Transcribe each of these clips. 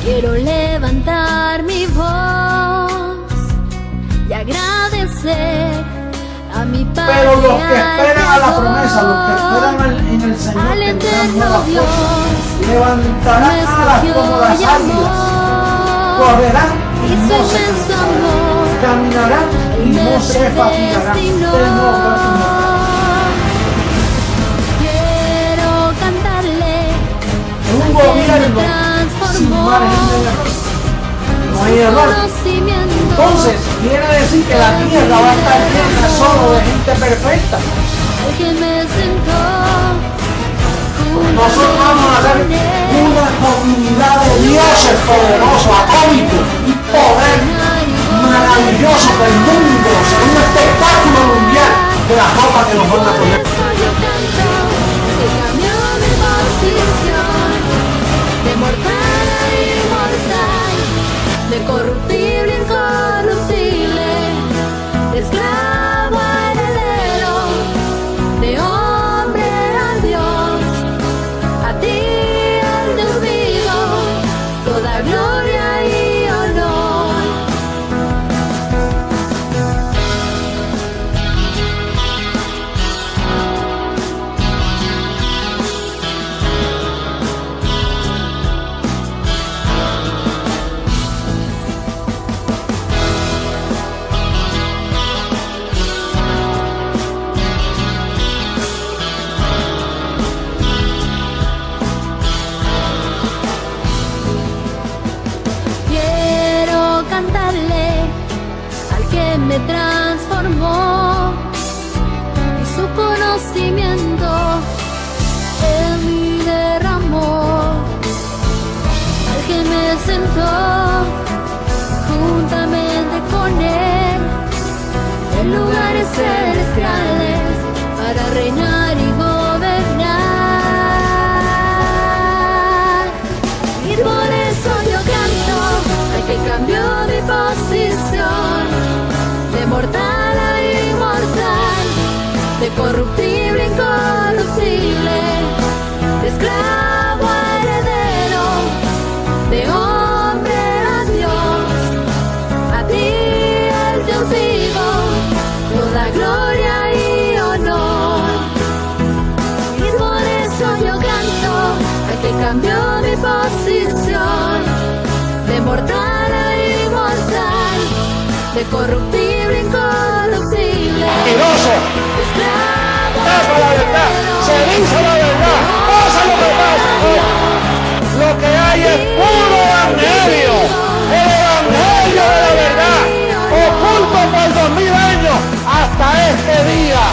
Quiero levantar mi voz y agradecer a mi Padre. Pero los que esperan a la promesa, los que esperan en el Señor, al tendrán eterno nuevas Dios, fuerzas, levantarán alas como las águilas, correrán y y su no se inmenso cansarán, amor caminarán y me no se fatigarán. predestinó. Quiero cantarle En un al que me gobierno sin transformó margen de error, no hay su error. conocimiento. Entonces quiere decir que la tierra va a estar llena solo de gente perfecta. Al que me sentó Nosotros vamos a ser una comunidad de dioses poderosos, atómicos y poder maravilloso del mundo, será un espectáculo mundial de la ropa que nos van a poner. Por eso yo canto que cambió mi posición de mortal a inmortal, de corruptible a incorruptible, de esclavo a heredero, de hombre a Dios, a ti al Dios vivo, toda gloria y honor. Quiero cantarle al que me transformó y su conocimiento en mí derramó, al que me sentó juntamente con él en lugares celestiales para reinar y gobernar. Y por eso yo canto al que cambió mi posición de mortal a inmortal, de corruptible a incorruptible, de esclavo a heredero, de hombre a Dios, a ti el Dios vivo, toda gloria y honor. Y por eso yo canto al que cambió mi posición de mortal a inmortal, de corruptible a incorruptible, Mentiroso, de esclavo a tapa la verdad, se dice la verdad, pasa lo que pasa. Lo que hay es puro evangelio, el evangelio de la verdad, oculto por 2000 años hasta este día.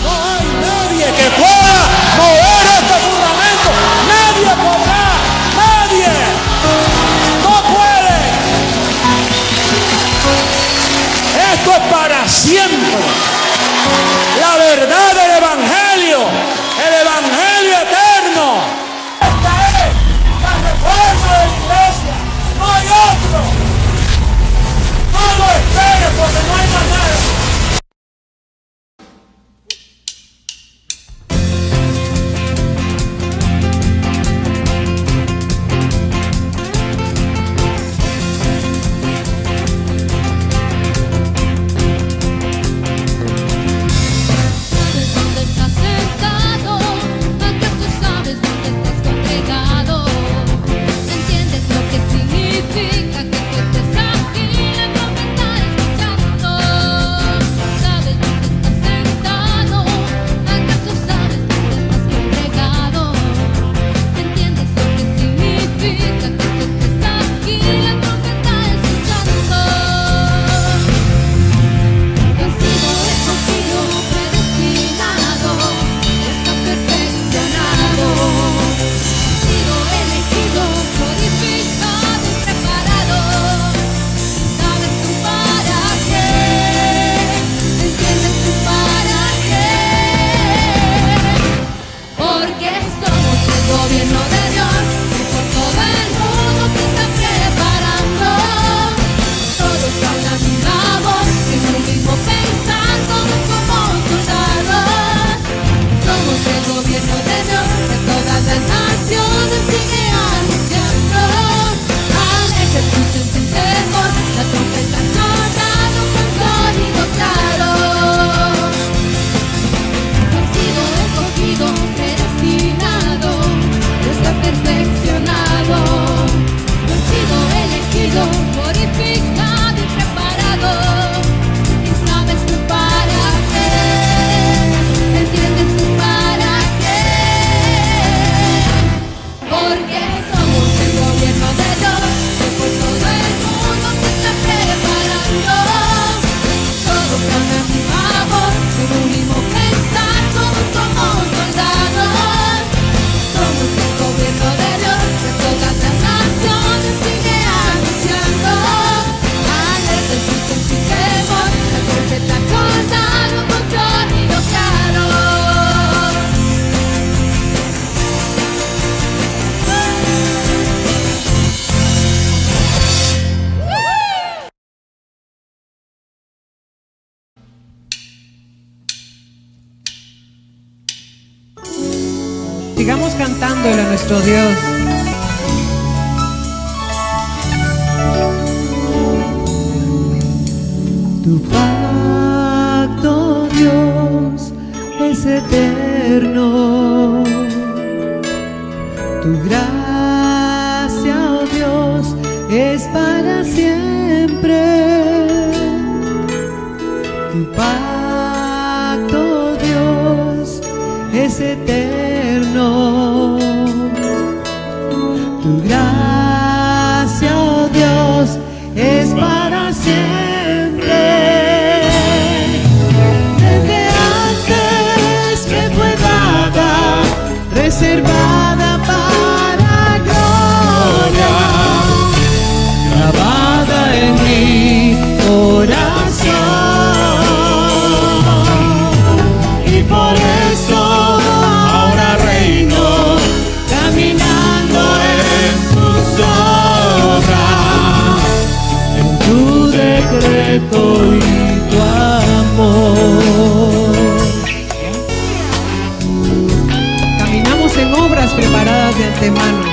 No hay nadie que pueda mover este fundamento, nadie podrá, nadie, no puede. Esto es para siempre. La verdad del evangelio, el evangelio eterno. Esta es la reforma de la iglesia, no hay otro. No lo esperes porque no hay más nada. ¿Dónde estás sentado? ¿Acaso sabes dónde estás congregado? ¿Entiendes lo que significa que tú estés aquí? La profeta escuchando. ¿Sabes dónde estás sentado? ¿Acaso sabes dónde estás congregado? ¿Entiendes lo que significa que tú estés aquí? La profeta escuchando. Has sido escogido, predestinado, está perfeccionado. Has sido elegido, glorificado y preparado. ¿Sabes tú para qué? ¿Entiendes tú para qué? Porque somos el gobierno de Dios y por todo el mundo se está preparando. Todos hablan una voz, en un mismo pensar, todos como soldados. Somos el gobierno de Dios, de todas las naciones sigue Sigamos cantándole a nuestro Dios. Tu pacto, Dios, es eterno. Tu gracia, oh Dios, es para siempre. Tu pacto, Dios, es eterno. Tu gracia, oh Dios, es para siempre. Desde antes me fue dada, reservada para gloria, grabada en mi corazón. Y por eso ahora reino, caminando en tus obras, en tu decreto y tu amor. Caminamos en obras preparadas de antemano.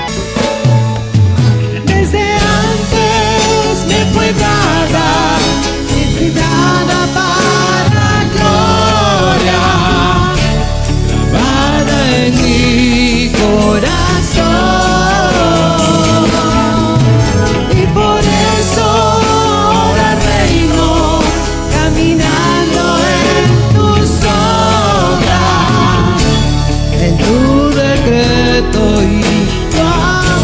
Desde antes me fue dada, para gloria, grabada en mi corazón. Y por eso ahora reino, caminando en tus obras, en tu decreto y tu amor.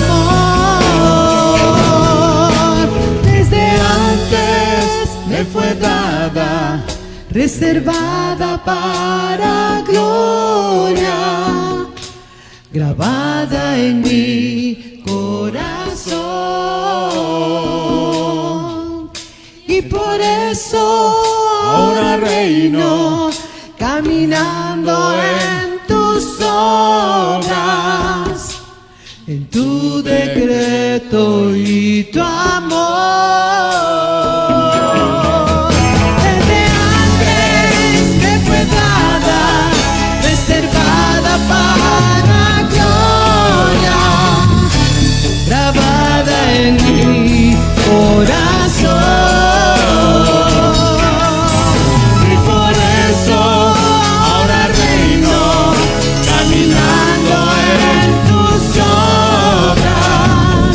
Desde antes me fue dada, reservada para gloria, grabada en mi corazón. Y por eso ahora reino, caminando en tus obras, en tu decreto y tu amor. Desde antes me fue dada, reservada para gloria, grabada en mi corazón. Y por eso ahora reino, caminando en tus obras,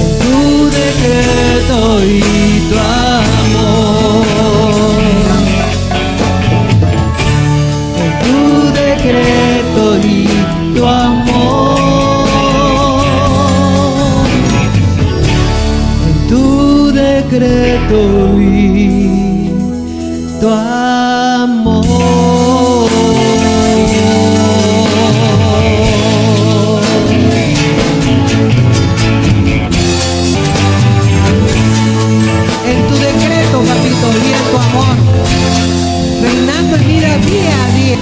en tu decreto y tu amor. En tu decreto y tu amor. En tu decreto y tu amor. En tu decreto, papito, y en tu amor, reinando en vida día a día.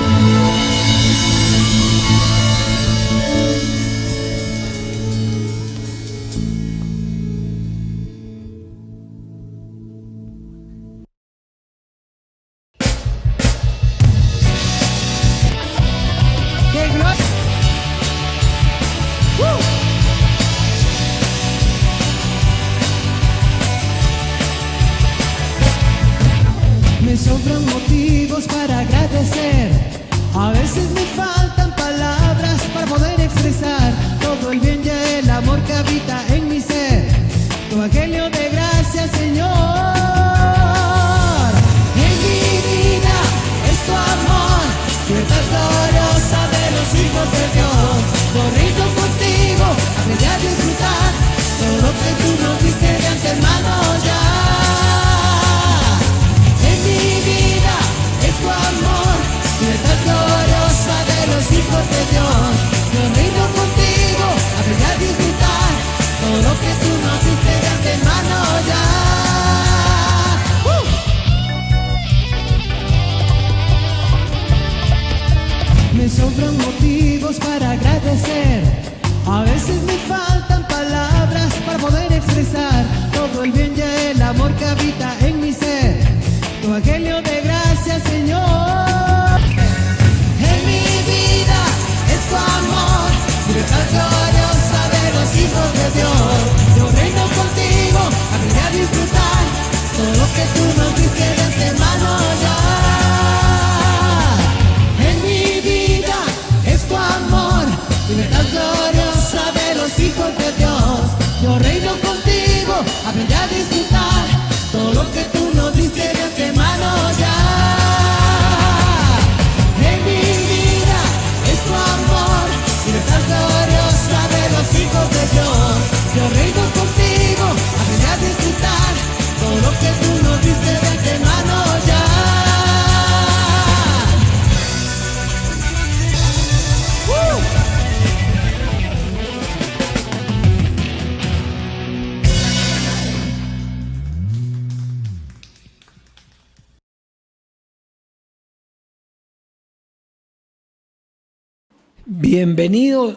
Bienvenidos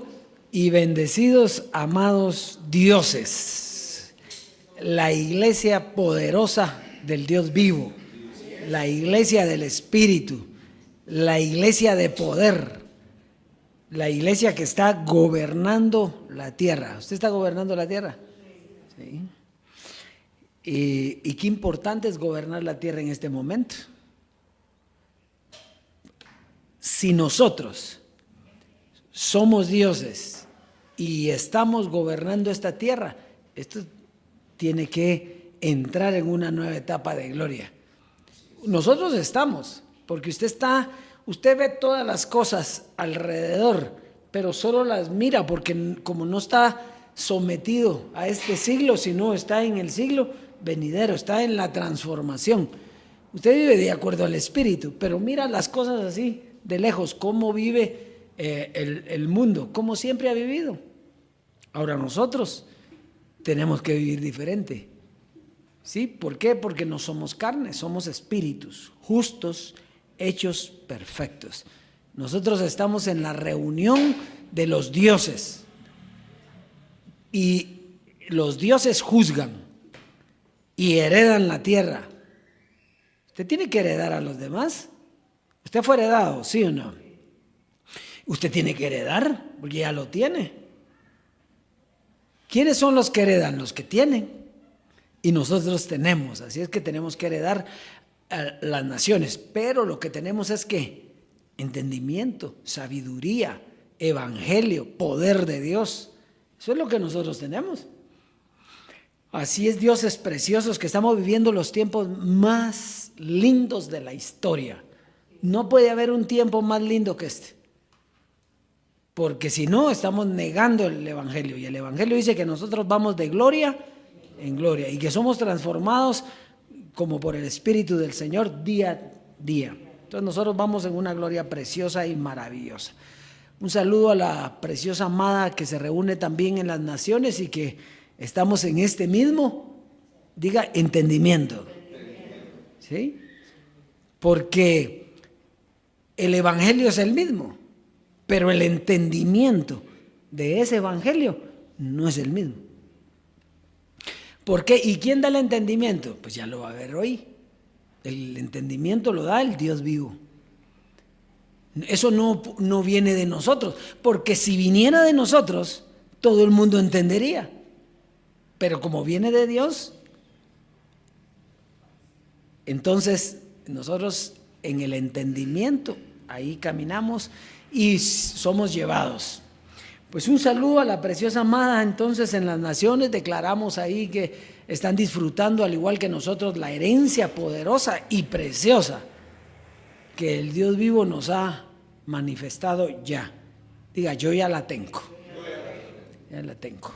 y bendecidos, amados dioses, la iglesia poderosa del Dios vivo, la iglesia del Espíritu, la iglesia de poder, la iglesia que está gobernando la tierra. ¿Usted está gobernando la tierra? Sí. Y qué importante es gobernar la tierra en este momento. Si nosotros somos dioses y estamos gobernando esta tierra, esto tiene que entrar en una nueva etapa de gloria. Nosotros estamos, porque usted ve todas las cosas alrededor, pero solo las mira porque como no está sometido a este siglo, sino está en el siglo venidero, está en la transformación. Usted vive de acuerdo al Espíritu, pero mira las cosas así de lejos, cómo vive el mundo, como siempre ha vivido. Ahora nosotros tenemos que vivir diferente. ¿Sí? ¿Por qué? Porque no somos carne, somos espíritus justos, hechos perfectos. Nosotros estamos en la reunión de los dioses y los dioses juzgan y heredan la tierra. Usted tiene que heredar a los demás. ¿Usted fue heredado, sí o no? Usted tiene que heredar, porque ya lo tiene. ¿Quiénes son los que heredan? Los que tienen. Y nosotros tenemos, así es que tenemos que heredar a las naciones. Pero lo que tenemos es que entendimiento, sabiduría, evangelio, poder de Dios. Eso es lo que nosotros tenemos. Así es, dioses preciosos, que estamos viviendo los tiempos más lindos de la historia. No puede haber un tiempo más lindo que este. Porque si no, estamos negando el evangelio. Y el evangelio dice que nosotros vamos de gloria en gloria y que somos transformados como por el Espíritu del Señor día a día. Entonces nosotros vamos en una gloria preciosa y maravillosa. Un saludo a la preciosa amada que se reúne también en las naciones y que estamos en este mismo, diga, entendimiento. ¿Sí? Porque el evangelio es el mismo, pero el entendimiento de ese evangelio no es el mismo. ¿Por qué? ¿Y quién da el entendimiento? Pues ya lo va a ver hoy. El entendimiento lo da el Dios vivo. Eso no viene de nosotros, porque si viniera de nosotros, todo el mundo entendería. Pero como viene de Dios, entonces nosotros en el entendimiento, ahí caminamos y somos llevados. Pues un saludo a la preciosa amada. Entonces en las naciones declaramos ahí que están disfrutando al igual que nosotros la herencia poderosa y preciosa que el Dios vivo nos ha manifestado ya. Diga, yo ya la tengo. Ya la tengo.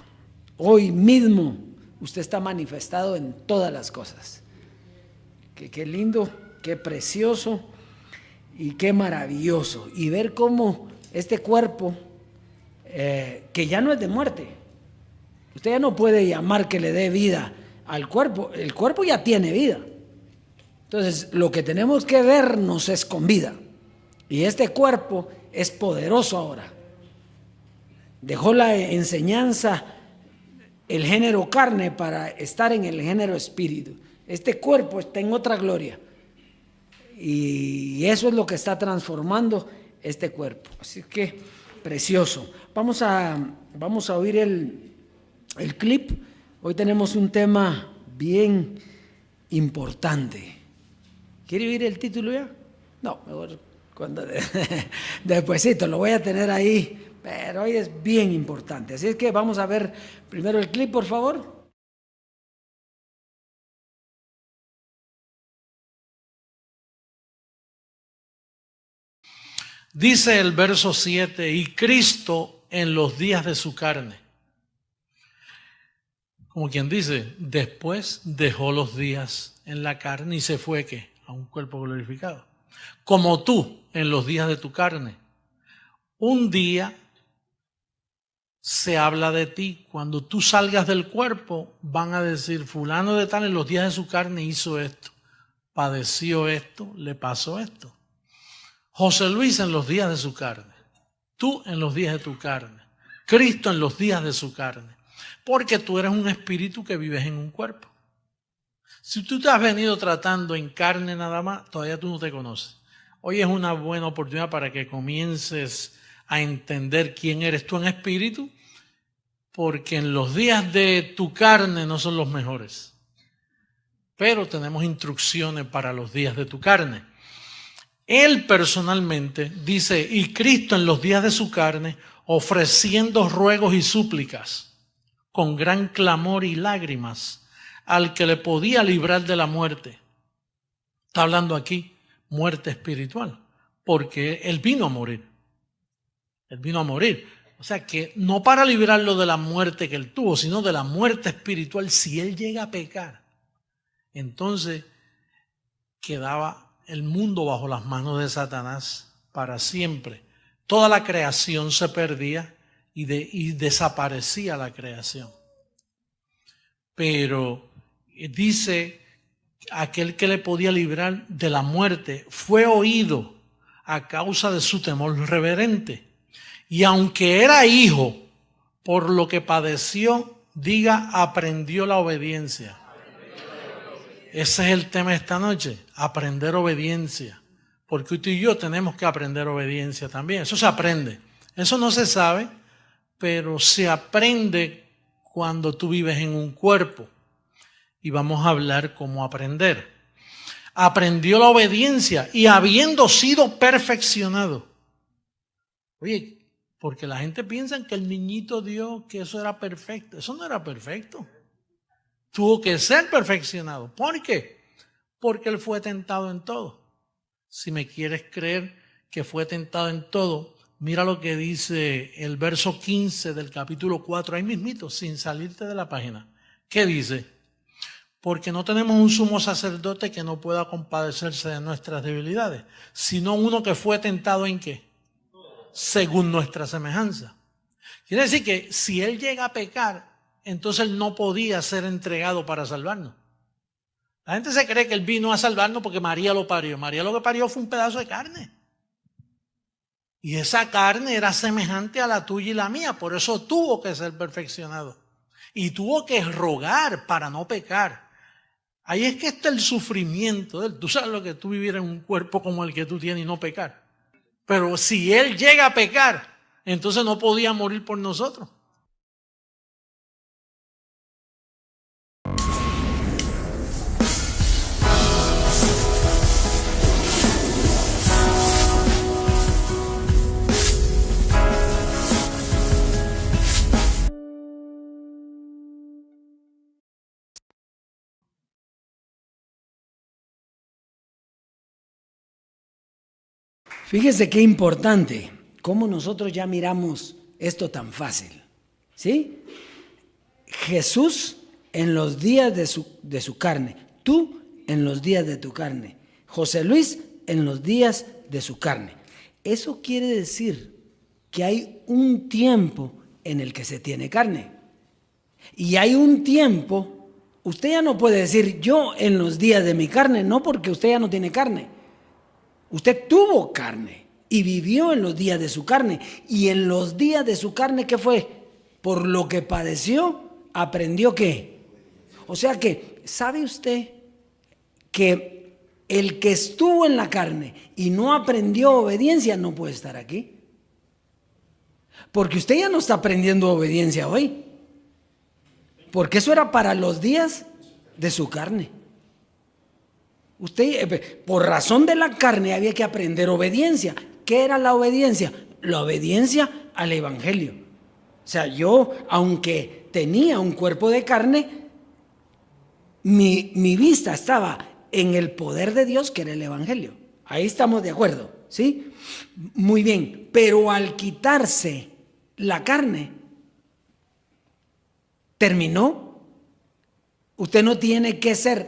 Hoy mismo usted está manifestado en todas las cosas. Qué lindo, qué precioso y qué maravilloso. Y ver cómo este cuerpo, que ya no es de muerte, usted ya no puede llamar que le dé vida al cuerpo. El cuerpo ya tiene vida. Entonces lo que tenemos que vernos es con vida. Y este cuerpo es poderoso ahora. Dejó la enseñanza, el género carne, para estar en el género espíritu. Este cuerpo está en otra gloria. Y eso es lo que está transformando este cuerpo. Así que precioso. Vamos a oír el clip. Hoy tenemos un tema bien importante. ¿Quiere oír el título ya? No, mejor despuesito lo voy a tener ahí, pero hoy es bien importante. Así es que vamos a ver primero el clip, por favor. Dice el verso 7, y Cristo en los días de su carne. Como quien dice, después dejó los días en la carne y se fue, ¿qué? A un cuerpo glorificado. Como tú en los días de tu carne. Un día se habla de ti. Cuando tú salgas del cuerpo, van a decir, fulano de tal en los días de su carne hizo esto, padeció esto, le pasó esto. José Luis en los días de su carne. Tú en los días de tu carne. Cristo en los días de su carne. Porque tú eres un espíritu que vives en un cuerpo. Si tú te has venido tratando en carne nada más, todavía tú no te conoces. Hoy es una buena oportunidad para que comiences a entender quién eres tú en espíritu, porque en los días de tu carne no son los mejores. Pero tenemos instrucciones para los días de tu carne. Él personalmente dice, y Cristo en los días de su carne, ofreciendo ruegos y súplicas, con gran clamor y lágrimas, al que le podía librar de la muerte. Está hablando aquí muerte espiritual, porque Él vino a morir. Él vino a morir. O sea que no para librarlo de la muerte que Él tuvo, sino de la muerte espiritual. Si Él llega a pecar, entonces quedaba el mundo bajo las manos de Satanás para siempre. Toda la creación se perdía y desaparecía la creación. Pero dice, aquel que le podía librar de la muerte fue oído a causa de su temor reverente. Y aunque era hijo, por lo que padeció, diga, aprendió la obediencia. Ese es el tema de esta noche, aprender obediencia. Porque tú y yo tenemos que aprender obediencia también. Eso se aprende. Eso no se sabe, pero se aprende cuando tú vives en un cuerpo. Y vamos a hablar cómo aprender. Aprendió la obediencia y habiendo sido perfeccionado. Oye, porque la gente piensa que el niñito Dios, que eso era perfecto. Eso no era perfecto. Tuvo que ser perfeccionado. ¿Por qué? Porque Él fue tentado en todo. Si me quieres creer que fue tentado en todo, mira lo que dice el verso 15 del capítulo 4, ahí mismito, sin salirte de la página. ¿Qué dice? Porque no tenemos un sumo sacerdote que no pueda compadecerse de nuestras debilidades, sino uno que fue tentado ¿en qué? Según nuestra semejanza. Quiere decir que si Él llega a pecar, entonces Él no podía ser entregado para salvarnos. La gente se cree que Él vino a salvarnos porque María lo parió. María lo que parió fue un pedazo de carne. Y esa carne era semejante a la tuya y la mía. Por eso tuvo que ser perfeccionado. Y tuvo que rogar para no pecar. Ahí es que está el sufrimiento de Él. Tú sabes lo que tú vivir en un cuerpo como el que tú tienes y no pecar. Pero si Él llega a pecar, entonces no podía morir por nosotros. Fíjese qué importante, cómo nosotros ya miramos esto tan fácil, ¿sí? Jesús en los días de su carne, tú en los días de tu carne, José Luis en los días de su carne. Eso quiere decir que hay un tiempo en el que se tiene carne. Y hay un tiempo, usted ya no puede decir yo en los días de mi carne, no, porque usted ya no tiene carne. Usted tuvo carne y vivió en los días de su carne. Y en los días de su carne, ¿qué fue? Por lo que padeció, aprendió ¿qué? O sea que, ¿sabe usted que el que estuvo en la carne y no aprendió obediencia no puede estar aquí? Porque usted ya no está aprendiendo obediencia hoy. Porque eso era para los días de su carne. Usted, por razón de la carne, había que aprender obediencia. ¿Qué era la obediencia? La obediencia al Evangelio. O sea, yo, aunque tenía un cuerpo de carne, mi vista estaba en el poder de Dios, que era el Evangelio. Ahí estamos de acuerdo, ¿sí? Muy bien, pero al quitarse la carne, terminó. Usted no tiene que ser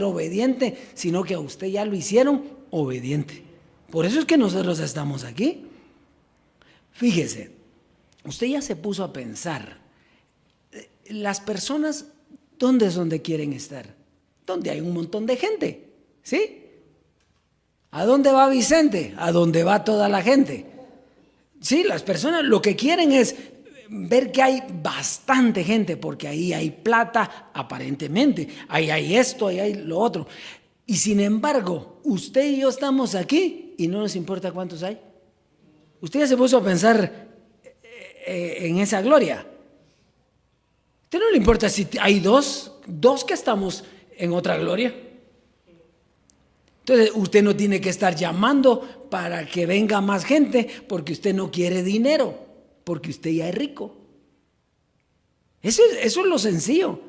obediente, sino que a usted ya lo hicieron obediente. Por eso es que nosotros estamos aquí. Fíjese, usted ya se puso a pensar, las personas, ¿dónde es donde quieren estar? Donde hay un montón de gente, ¿sí? ¿A dónde va Vicente? A donde va toda la gente. Sí, las personas lo que quieren es ver que hay bastante gente, porque ahí hay plata, aparentemente, ahí hay esto, ahí hay lo otro. Y sin embargo, usted y yo estamos aquí y no nos importa cuántos hay. Usted ya se puso a pensar en esa gloria. A usted no le importa si hay dos que estamos en otra gloria. Entonces usted no tiene que estar llamando para que venga más gente, porque usted no quiere dinero, porque usted ya es rico. Eso es lo sencillo.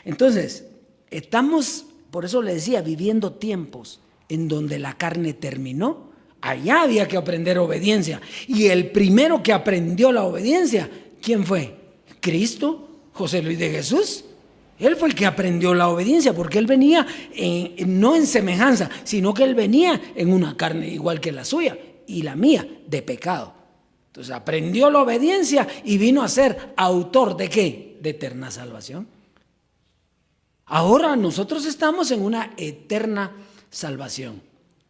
Entonces, estamos, por eso le decía, viviendo tiempos en donde la carne terminó. Allá había que aprender obediencia. Y el primero que aprendió la obediencia, ¿quién fue? ¿Cristo? ¿José Luis de Jesús? Él fue el que aprendió la obediencia, porque él venía no en semejanza, sino que él venía en una carne igual que la suya y la mía, de pecado. Entonces aprendió la obediencia y vino a ser autor ¿de qué? De eterna salvación. Ahora nosotros estamos en una eterna salvación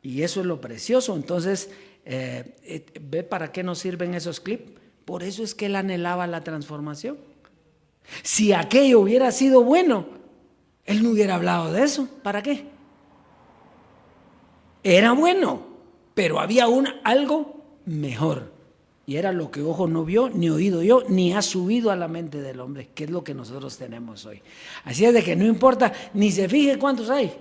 y eso es lo precioso. Entonces, ¿ve para qué nos sirven esos clips? Por eso es que él anhelaba la transformación. Si aquello hubiera sido bueno, él no hubiera hablado de eso. ¿Para qué? Era bueno, pero había algo mejor. Y era lo que ojo no vio, ni oído yo, ni ha subido a la mente del hombre, que es lo que nosotros tenemos hoy. Así es de que no importa, ni se fije cuántos hay.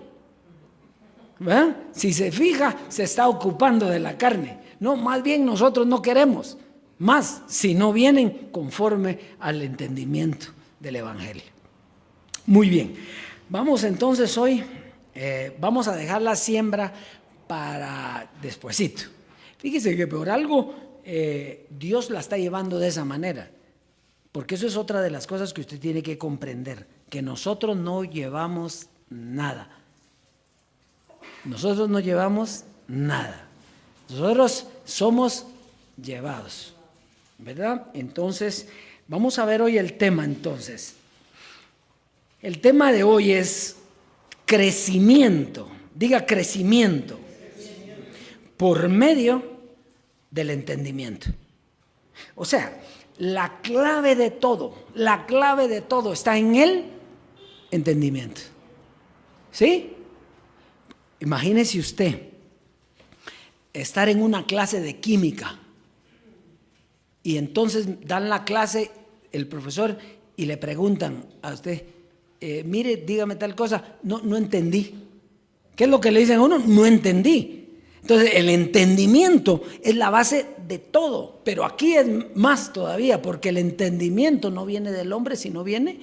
¿Verdad? Si se fija, se está ocupando de la carne. No, más bien nosotros no queremos más si no vienen conforme al entendimiento del Evangelio. Muy bien, vamos entonces hoy, vamos a dejar la siembra para despuesito. Fíjese que por algo Dios la está llevando de esa manera, porque eso es otra de las cosas que usted tiene que comprender, que nosotros no llevamos nada. Nosotros no llevamos nada. Nosotros somos llevados, ¿verdad? Entonces, vamos a ver hoy el tema entonces. El tema de hoy es crecimiento. Diga crecimiento. Por medio del entendimiento. O sea, la clave de todo está en el entendimiento. ¿Sí? Imagínese usted estar en una clase de química y entonces dan la clase el profesor y le preguntan a usted, mire, dígame tal cosa, no entendí. ¿Qué es lo que le dicen a uno? No entendí. Entonces el entendimiento es la base de todo, pero aquí es más todavía, porque el entendimiento no viene del hombre, sino viene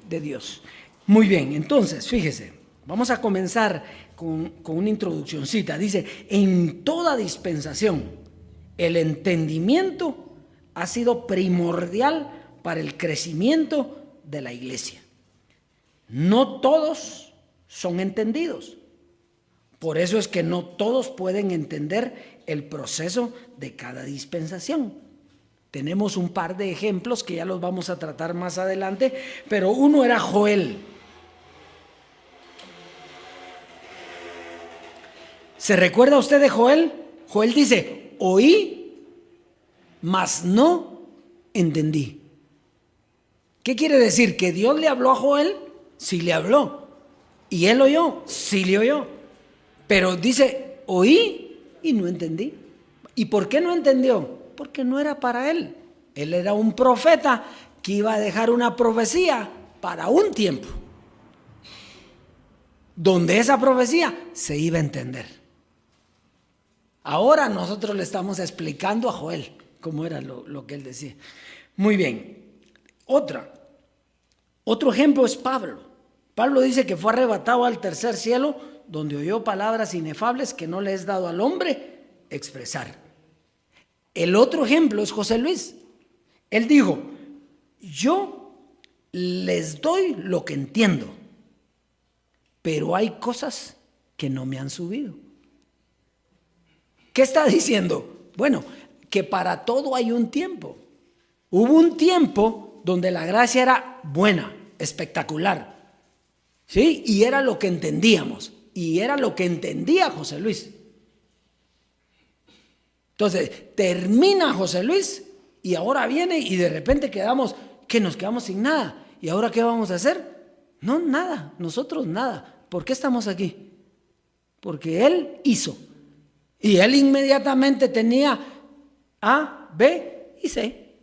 de Dios. Muy bien, entonces fíjese, vamos a comenzar con una introduccióncita. Dice, en toda dispensación el entendimiento ha sido primordial para el crecimiento de la iglesia. No todos son entendidos. Por eso es que no todos pueden entender el proceso de cada dispensación. Tenemos un par de ejemplos que ya los vamos a tratar más adelante, pero uno era Joel. ¿Se recuerda usted de Joel? Joel dice, oí, mas no entendí. ¿Qué quiere decir? ¿Que Dios le habló a Joel? Sí le habló. ¿Y él oyó? Sí le oyó. Pero dice, oí y no entendí. ¿Y por qué no entendió? Porque no era para él. Él era un profeta que iba a dejar una profecía para un tiempo, donde esa profecía se iba a entender. Ahora nosotros le estamos explicando a Joel cómo era lo que él decía. Muy bien. Otro ejemplo es Pablo. Pablo dice que fue arrebatado al tercer cielo, donde oyó palabras inefables que no le es dado al hombre expresar. El otro ejemplo es José Luis. Él dijo, yo les doy lo que entiendo, pero hay cosas que no me han subido. ¿Qué está diciendo? Bueno, que para todo hay un tiempo. Hubo un tiempo donde la gracia era buena, espectacular, ¿sí? Y era lo que entendíamos, y era lo que entendía José Luis. Entonces, termina José Luis y ahora viene y de repente nos quedamos sin nada. ¿Y ahora qué vamos a hacer? No, nada, nosotros nada. ¿Por qué estamos aquí? Porque él hizo. Y él inmediatamente tenía A, B y C.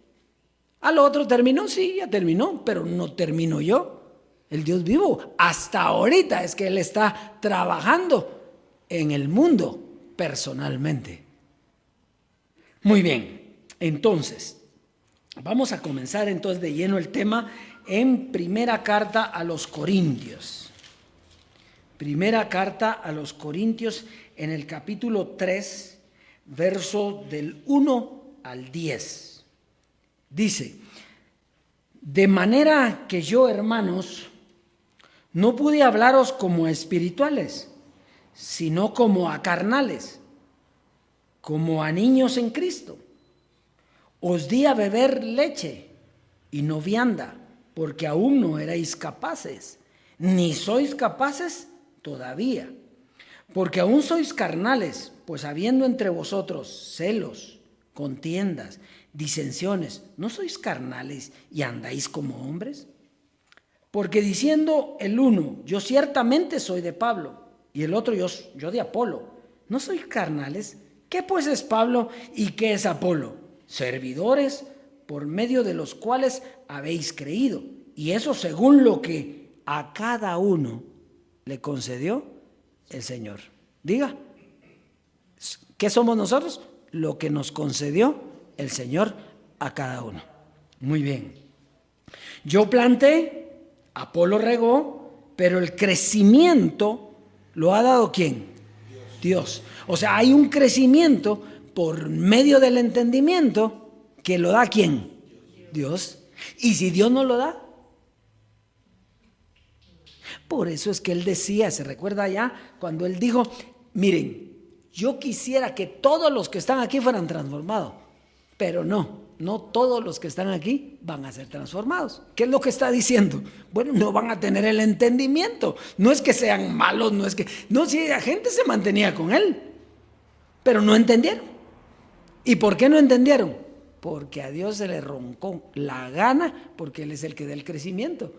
A lo otro terminó, sí, ya terminó, pero no termino yo. El Dios vivo, hasta ahorita es que él está trabajando en el mundo personalmente. Muy bien, entonces, vamos a comenzar entonces de lleno el tema en primera carta a los Corintios. Primera carta a los Corintios en el capítulo 3, verso del 1 al 10. Dice, de manera que yo, hermanos, no pude hablaros como a espirituales, sino como a carnales, como a niños en Cristo. Os di a beber leche y no vianda, porque aún no erais capaces, ni sois capaces todavía, porque aún sois carnales, pues habiendo entre vosotros celos, contiendas, disensiones, ¿no sois carnales y andáis como hombres? Porque diciendo el uno, yo ciertamente soy de Pablo, y el otro, yo de Apolo, ¿no sois carnales? ¿Qué pues es Pablo y qué es Apolo? Servidores por medio de los cuales habéis creído, y eso según lo que a cada uno le concedió el Señor. Diga, ¿qué somos nosotros? Lo que nos concedió el Señor a cada uno. Muy bien. Yo planté, Apolo regó, pero el crecimiento lo ha dado ¿quién? Dios. O sea, hay un crecimiento por medio del entendimiento que lo da ¿quién? Dios. Y si Dios no lo da, por eso es que él decía, se recuerda ya, cuando él dijo, miren, yo quisiera que todos los que están aquí fueran transformados, pero no todos los que están aquí van a ser transformados. ¿Qué es lo que está diciendo? Bueno, no van a tener el entendimiento. No es que sean malos, si la gente se mantenía con él, pero no entendieron. ¿Y por qué no entendieron? Porque a Dios se le roncó la gana, porque Él es el que da el crecimiento.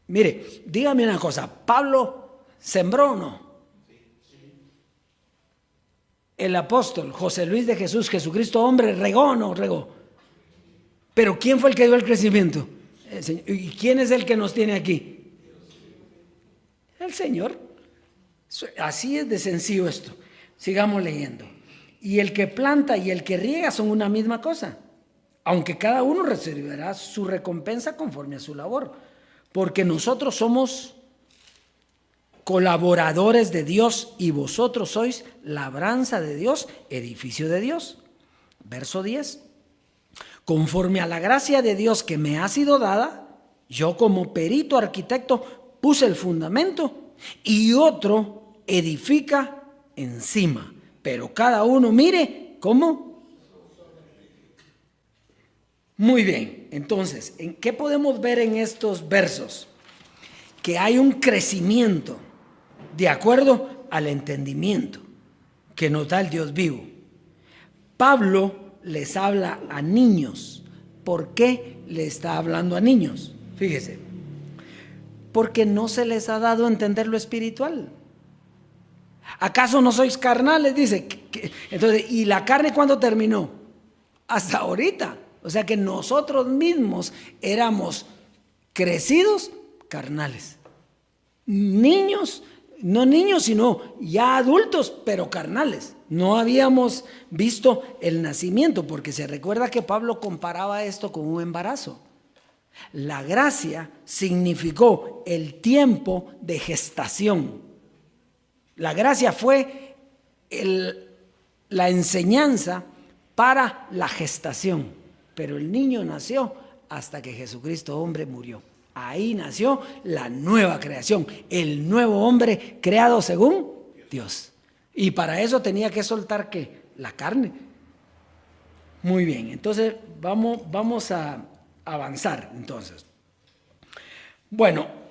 Mire, dígame una cosa, ¿Pablo sembró o no? El apóstol José Luis de Jesús, Jesucristo hombre, ¿regó o no regó? Pero ¿quién fue el que dio el crecimiento? El Señor. ¿Y quién es el que nos tiene aquí? El Señor. Así es de sencillo esto. Sigamos leyendo. Y el que planta y el que riega son una misma cosa, aunque cada uno recibirá su recompensa conforme a su labor, porque nosotros somos colaboradores de Dios y vosotros sois labranza de Dios, edificio de Dios. Verso 10. Conforme a la gracia de Dios que me ha sido dada, yo como perito arquitecto puse el fundamento y otro edifica encima. Pero cada uno mire cómo. Muy bien, entonces, ¿en qué podemos ver en estos versos? Que hay un crecimiento de acuerdo al entendimiento que nos da el Dios vivo. Pablo les habla a niños. ¿Por qué le está hablando a niños? Fíjese, porque no se les ha dado a entender lo espiritual. ¿Acaso no sois carnales? Dice. Entonces, ¿y la carne cuándo terminó? Hasta ahorita. O sea que nosotros mismos éramos crecidos carnales. Niños, no niños, sino ya adultos, pero carnales. No habíamos visto el nacimiento, porque se recuerda que Pablo comparaba esto con un embarazo. La gracia significó el tiempo de gestación. La gracia fue la enseñanza para la gestación, pero el niño nació hasta que Jesucristo hombre murió. Ahí nació la nueva creación, el nuevo hombre creado según Dios. Y para eso tenía que soltar ¿qué? La carne. Muy bien, entonces vamos a avanzar entonces. Bueno,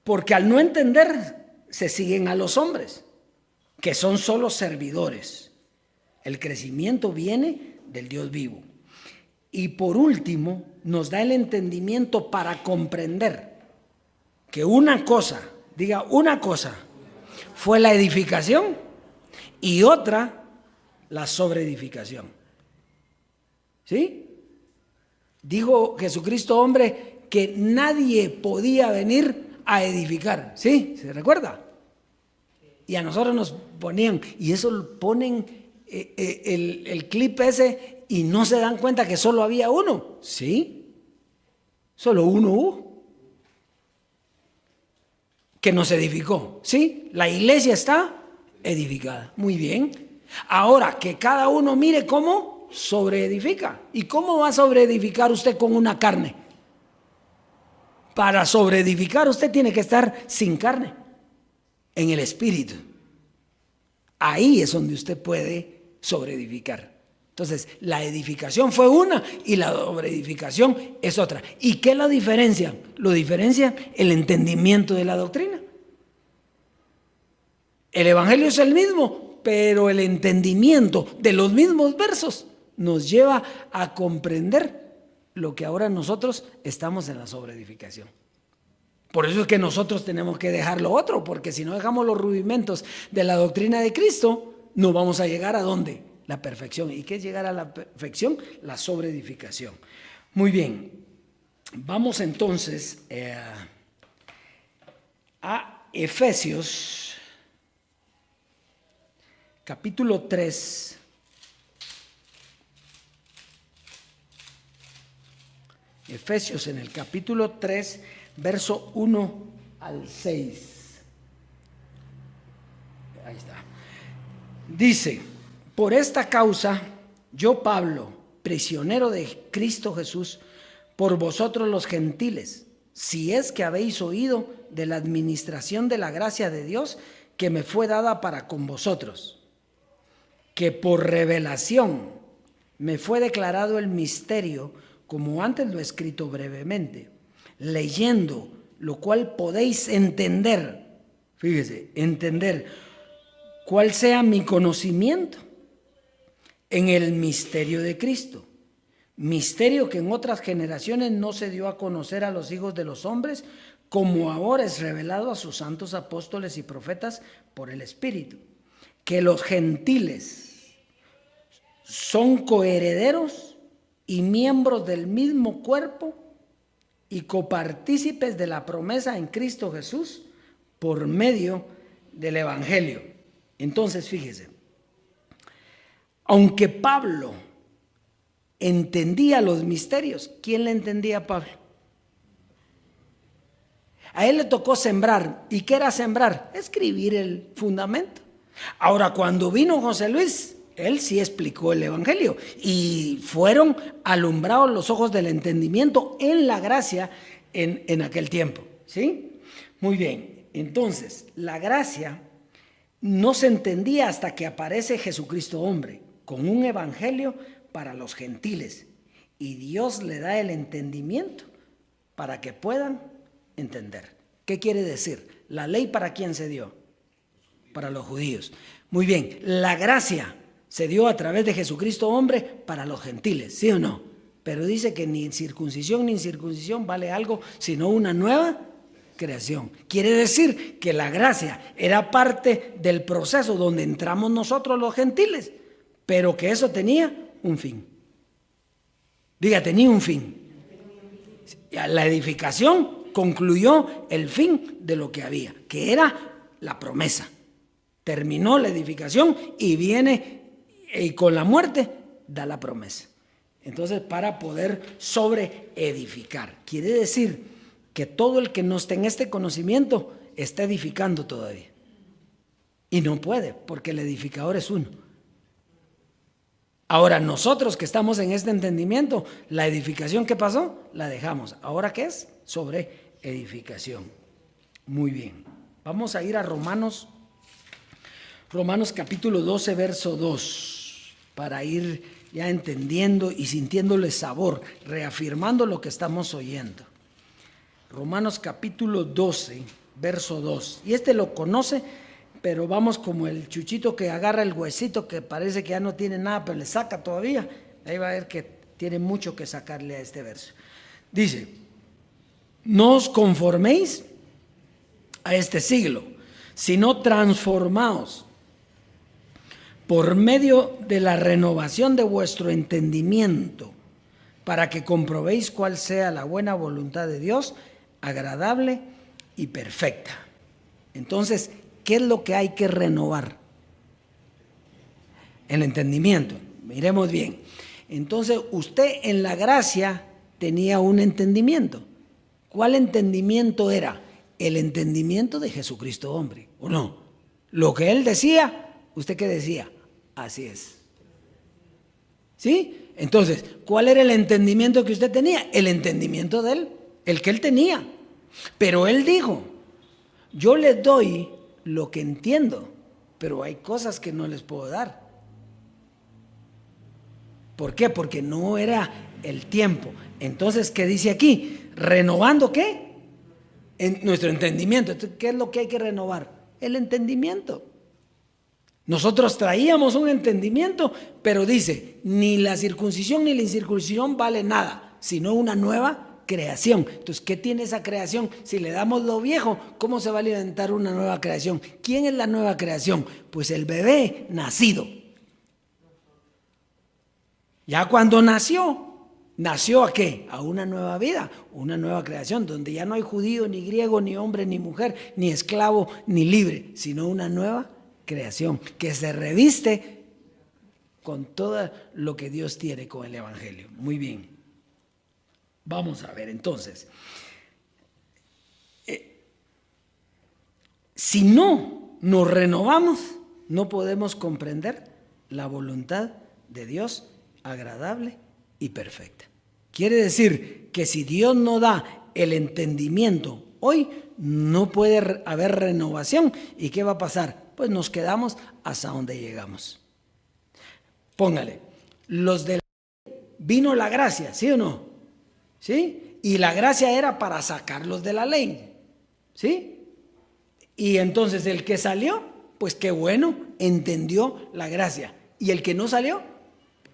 porque al no entender se siguen a los hombres que son solo servidores. El crecimiento viene del Dios vivo. Y por último, nos da el entendimiento para comprender que una cosa, diga una cosa, fue la edificación y otra la sobreedificación. ¿Sí? Dijo Jesucristo, hombre, que nadie podía venir a edificar. ¿Sí? ¿Se recuerda? Y a nosotros nos ponían, y eso lo ponen el clip ese, y no se dan cuenta que solo había uno. ¿Sí? Solo uno hubo que nos edificó. ¿Sí? La iglesia está edificada. Muy bien. Ahora que cada uno mire cómo sobreedifica. ¿Y cómo va a sobreedificar usted con una carne? Para sobreedificar usted tiene que estar sin carne, en el espíritu. Ahí es donde usted puede sobreedificar. Entonces, la edificación fue una y la sobreedificación es otra. ¿Y qué lo diferencia? Lo diferencia el entendimiento de la doctrina. El evangelio es el mismo, pero el entendimiento de los mismos versos nos lleva a comprender lo que ahora nosotros estamos en la sobreedificación. Por eso es que nosotros tenemos que dejar lo otro, porque si no dejamos los rudimentos de la doctrina de Cristo, no vamos a llegar a ¿dónde? La perfección. ¿Y qué es llegar a la perfección? La sobreedificación. Muy bien. Vamos entonces a Efesios, capítulo 3. Efesios en el capítulo 3, verso 1 al 6. Ahí está. Dice: por esta causa, yo Pablo, prisionero de Cristo Jesús, por vosotros los gentiles, si es que habéis oído de la administración de la gracia de Dios que me fue dada para con vosotros, que por revelación me fue declarado el misterio, como antes lo he escrito brevemente, leyendo lo cual podéis entender, fíjese, entender cuál sea mi conocimiento en el misterio de Cristo, misterio que en otras generaciones no se dio a conocer a los hijos de los hombres, como ahora es revelado a sus santos apóstoles y profetas por el Espíritu, que los gentiles son coherederos y miembros del mismo cuerpo y copartícipes de la promesa en Cristo Jesús por medio del Evangelio. Entonces, fíjese, aunque Pablo entendía los misterios, ¿quién le entendía a Pablo? A él le tocó sembrar. ¿Y qué era sembrar? Escribir el fundamento. Ahora, cuando vino José Luis, él sí explicó el Evangelio y fueron alumbrados los ojos del entendimiento en la gracia en aquel tiempo. ¿Sí? Muy bien. Entonces, la gracia no se entendía hasta que aparece Jesucristo hombre con un evangelio para los gentiles y Dios le da el entendimiento para que puedan entender. ¿Qué quiere decir? ¿La ley para quién se dio? Para los judíos. Muy bien, la gracia se dio a través de Jesucristo hombre para los gentiles, ¿sí o no? Pero dice que ni circuncisión ni incircuncisión vale algo, sino una nueva creación. Quiere decir que la gracia era parte del proceso donde entramos nosotros los gentiles, pero que eso tenía un fin. Diga, tenía un fin. La edificación concluyó el fin de lo que había, que era la promesa. Terminó la edificación y viene y con la muerte da la promesa. Entonces, para poder sobreedificar, quiere decir que todo el que no esté en este conocimiento está edificando todavía. Y no puede, porque el edificador es uno. Ahora, nosotros que estamos en este entendimiento, la edificación que pasó, la dejamos. ¿Ahora qué es? Sobreedificación. Muy bien. Vamos a ir a Romanos capítulo 12, verso 2. Para ir ya entendiendo y sintiéndole sabor, reafirmando lo que estamos oyendo. Romanos capítulo 12, verso 2. Y lo conoce, pero vamos como el chuchito que agarra el huesito que parece que ya no tiene nada, pero le saca todavía. Ahí va a ver que tiene mucho que sacarle a este verso. Dice, no os conforméis a este siglo, sino transformaos por medio de la renovación de vuestro entendimiento, para que comprobéis cuál sea la buena voluntad de Dios, agradable y perfecta. Entonces, ¿qué es lo que hay que renovar? El entendimiento. Miremos bien. Entonces, usted en la gracia tenía un entendimiento. ¿Cuál entendimiento era? El entendimiento de Jesucristo hombre, ¿o no? Lo que Él decía, ¿usted qué decía? Así es. ¿Sí? Entonces, ¿cuál era el entendimiento que usted tenía? El entendimiento de Él, el que Él tenía. Pero Él dijo, yo les doy lo que entiendo, pero hay cosas que no les puedo dar. ¿Por qué? Porque no era el tiempo. Entonces, ¿qué dice aquí? ¿Renovando qué? En nuestro entendimiento. Entonces, ¿qué es lo que hay que renovar? El entendimiento. Nosotros traíamos un entendimiento, pero dice, ni la circuncisión ni la incircuncisión vale nada, sino una nueva creación. Entonces, ¿qué tiene esa creación? Si le damos lo viejo, ¿cómo se va a alimentar una nueva creación? ¿Quién es la nueva creación? Pues el bebé nacido. Ya cuando nació ¿a qué? A una nueva vida, una nueva creación, donde ya no hay judío, ni griego, ni hombre, ni mujer, ni esclavo, ni libre, sino una nueva creación que se reviste con todo lo que Dios tiene con el Evangelio. Muy bien. Vamos a ver entonces. Si no nos renovamos, no podemos comprender la voluntad de Dios agradable y perfecta. Quiere decir que si Dios no da el entendimiento hoy, no puede haber renovación. ¿Y qué va a pasar? Pues nos quedamos hasta donde llegamos. Póngale, los de la ley, vino la gracia, ¿sí o no? ¿Sí? Y la gracia era para sacarlos de la ley, ¿sí? Y entonces el que salió, pues qué bueno, entendió la gracia. Y el que no salió,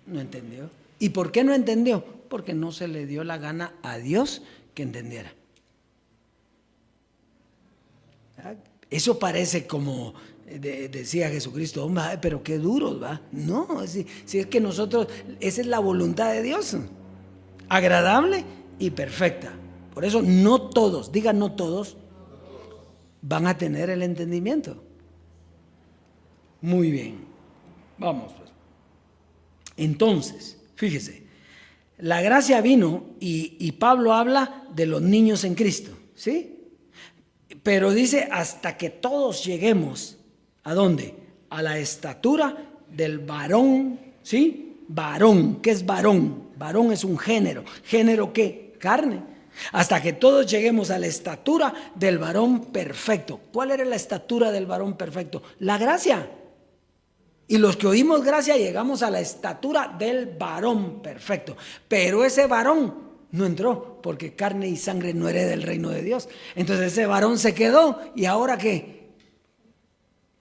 no entendió. ¿Y por qué no entendió? Porque no se le dio la gana a Dios que entendiera. Eso parece como decía Jesucristo, hombre, pero qué duros, ¿va? No, si es que nosotros, esa es la voluntad de Dios, agradable y perfecta. Por eso no todos, digan no todos, van a tener el entendimiento. Muy bien, vamos pues. Entonces, fíjese, la gracia vino y Pablo habla de los niños en Cristo, ¿sí? Pero dice hasta que todos lleguemos, ¿a dónde? A la estatura del varón, ¿sí? Varón, ¿qué es varón? Varón es un género. ¿Género qué? Carne. Hasta que todos lleguemos a la estatura del varón perfecto. ¿Cuál era la estatura del varón perfecto? La gracia. Y los que oímos gracia llegamos a la estatura del varón perfecto. Pero ese varón no entró porque carne y sangre no hereda el reino de Dios. Entonces ese varón se quedó. ¿Y ahora qué?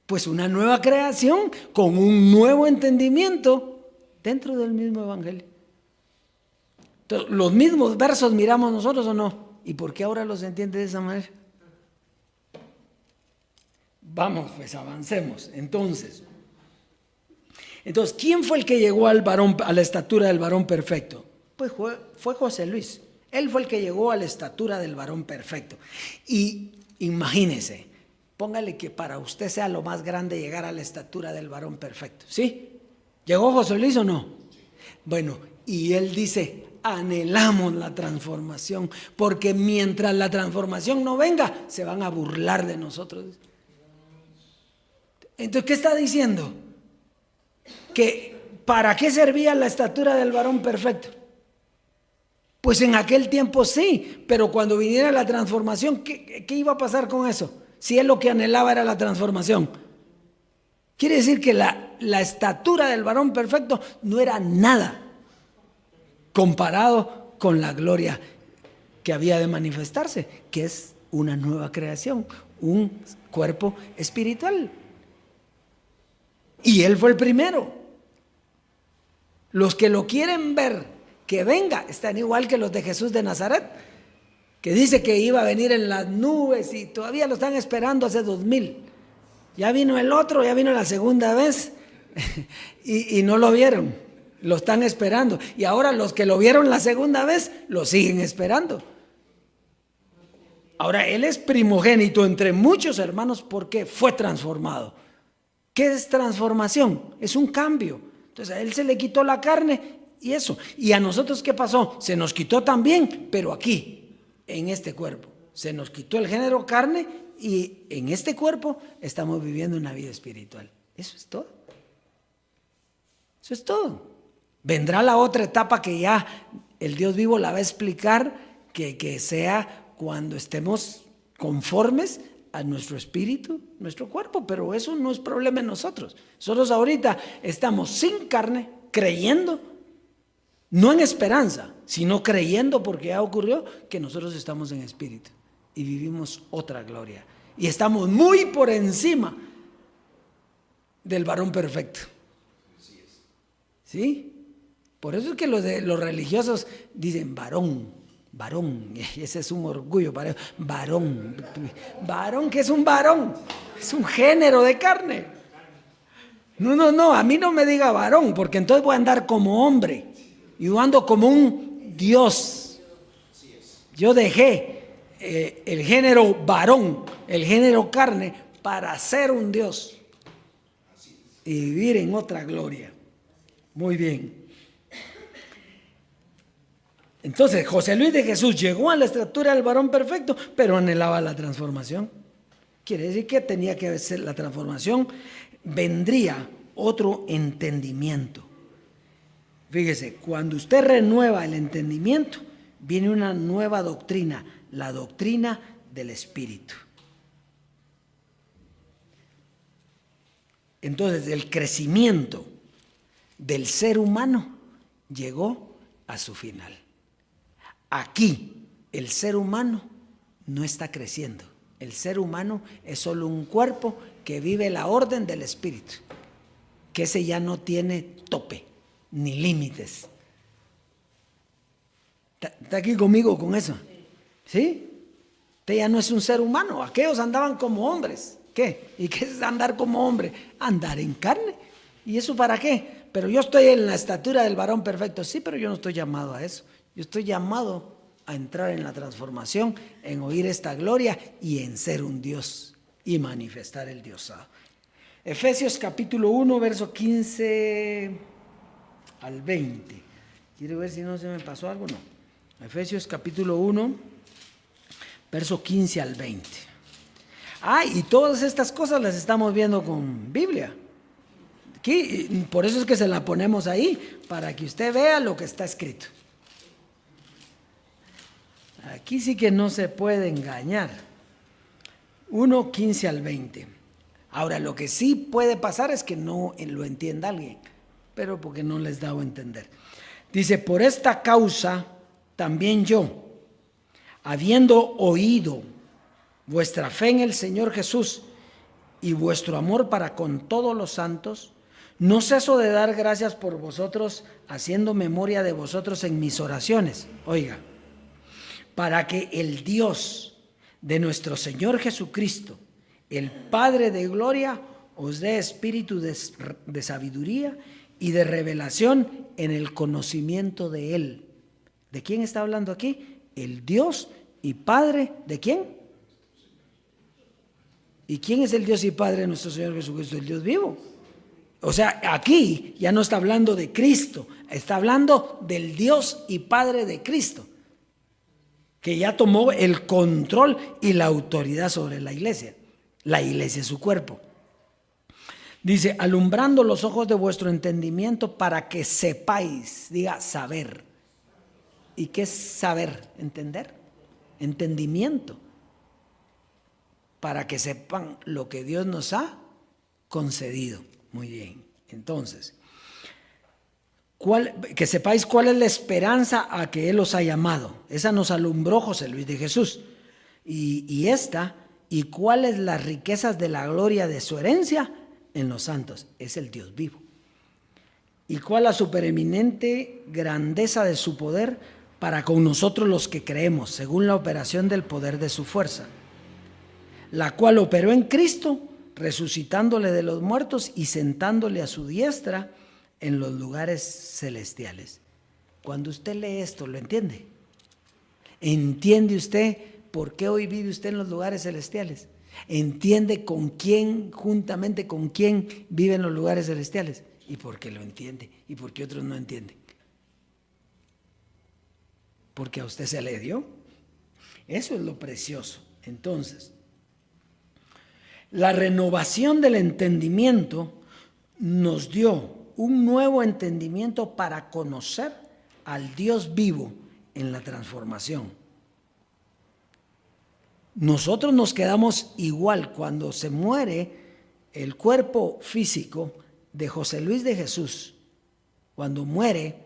Pues una nueva creación con un nuevo entendimiento dentro del mismo evangelio. Entonces, los mismos versos miramos nosotros o no. ¿Y por qué ahora los entiende de esa manera? Vamos, pues avancemos. Entonces, ¿quién fue el que llegó al varón, a la estatura del varón perfecto? Pues fue José Luis. Él fue el que llegó a la estatura del varón perfecto. Y imagínese, póngale que para usted sea lo más grande llegar a la estatura del varón perfecto. ¿Sí? ¿Llegó José Luis o no? Bueno, y él dice, anhelamos la transformación, porque mientras la transformación no venga, se van a burlar de nosotros. Entonces, ¿qué está diciendo? Que ¿para qué servía la estatura del varón perfecto? Pues en aquel tiempo sí, pero cuando viniera la transformación, ¿qué iba a pasar con eso? Si él lo que anhelaba era la transformación. Quiere decir que la estatura del varón perfecto no era nada comparado con la gloria que había de manifestarse, que es una nueva creación, un cuerpo espiritual. Y Él fue el primero. Los que lo quieren ver, que venga, están igual que los de Jesús de Nazaret, que dice que iba a venir en las nubes y todavía lo están esperando hace 2000. Ya vino el otro, ya vino la segunda vez y no lo vieron, lo están esperando. Y ahora los que lo vieron la segunda vez, lo siguen esperando. Ahora Él es primogénito entre muchos hermanos porque fue transformado. ¿Qué es transformación? Es un cambio. Entonces a Él se le quitó la carne y eso. ¿Y a nosotros qué pasó? Se nos quitó también, pero aquí, en este cuerpo. Se nos quitó el género carne y en este cuerpo estamos viviendo una vida espiritual. Eso es todo. Eso es todo. Vendrá la otra etapa que ya el Dios vivo la va a explicar, que sea cuando estemos conformes a nuestro espíritu, nuestro cuerpo, pero eso no es problema en nosotros. Nosotros ahorita estamos sin carne, creyendo, no en esperanza, sino creyendo porque ya ocurrió que nosotros estamos en espíritu y vivimos otra gloria. Y estamos muy por encima del varón perfecto. ¿Sí? Por eso es que los religiosos dicen varón. Varón, ese es un orgullo para ellos. Varón, varón, ¿qué es un varón? Es un género de carne. No, a mí no me diga varón, porque entonces voy a andar como hombre. Y yo ando como un Dios. Yo dejé el género varón, el género carne, para ser un Dios y vivir en otra gloria. Muy bien. Entonces José Luis de Jesús llegó a la estatura del varón perfecto, pero anhelaba la transformación. Quiere decir que tenía que ser la transformación, vendría otro entendimiento. Fíjese, cuando usted renueva el entendimiento, viene una nueva doctrina, la doctrina del Espíritu. Entonces el crecimiento del ser humano llegó a su final. Aquí el ser humano no está creciendo. El ser humano es solo un cuerpo que vive la orden del Espíritu, que ese ya no tiene tope ni límites. ¿Está aquí conmigo con eso? ¿Sí? Usted ya no es un ser humano. Aquellos andaban como hombres. ¿Qué? ¿Y qué es andar como hombre? Andar en carne. ¿Y eso para qué? Pero yo estoy en la estatura del varón perfecto. Sí, pero yo no estoy llamado a eso. Yo estoy llamado a entrar en la transformación, en oír esta gloria y en ser un Dios y manifestar el Diosado. Efesios capítulo 1, verso 15 al 20. Quiero ver si no se me pasó algo, no. Efesios capítulo 1, verso 15 al 20. Y todas estas cosas las estamos viendo con Biblia. Aquí, por eso es que se la ponemos ahí, para que usted vea lo que está escrito. Aquí sí que no se puede engañar. 1, 15 al 20. Ahora, lo que sí puede pasar es que no lo entienda alguien, pero porque no les da a entender. Dice, por esta causa también yo, habiendo oído vuestra fe en el Señor Jesús y vuestro amor para con todos los santos, no ceso de dar gracias por vosotros, haciendo memoria de vosotros en mis oraciones. Oiga, para que el Dios de nuestro Señor Jesucristo, el Padre de gloria, os dé espíritu de sabiduría y de revelación en el conocimiento de Él. ¿De quién está hablando aquí? El Dios y Padre, ¿de quién? ¿Y quién es el Dios y Padre de nuestro Señor Jesucristo? El Dios vivo. O sea, aquí ya no está hablando de Cristo, está hablando del Dios y Padre de Cristo, que ya tomó el control y la autoridad sobre la iglesia. La iglesia es su cuerpo. Dice, alumbrando los ojos de vuestro entendimiento para que sepáis, diga saber. ¿Y qué es saber? ¿Entender? Entendimiento. Para que sepan lo que Dios nos ha concedido. Muy bien. Entonces, que sepáis cuál es la esperanza a que Él os ha llamado. Esa nos alumbró José Luis de Jesús. Y cuáles las riquezas de la gloria de su herencia en los santos, es el Dios vivo. ¿Y cuál la supereminente grandeza de su poder para con nosotros los que creemos, según la operación del poder de su fuerza, la cual operó en Cristo, resucitándole de los muertos y sentándole a su diestra en los lugares celestiales? Cuando usted lee esto, ¿lo entiende? ¿Entiende usted por qué hoy vive usted en los lugares celestiales? ¿Entiende con quién, juntamente con quién vive en los lugares celestiales? ¿Y por qué lo entiende? ¿Y por qué otros no entienden? Porque a usted se le dio. Eso es lo precioso. Entonces, la renovación del entendimiento nos dio un nuevo entendimiento para conocer al Dios vivo en la transformación. Nosotros nos quedamos igual cuando se muere el cuerpo físico de José Luis de Jesús. Cuando muere,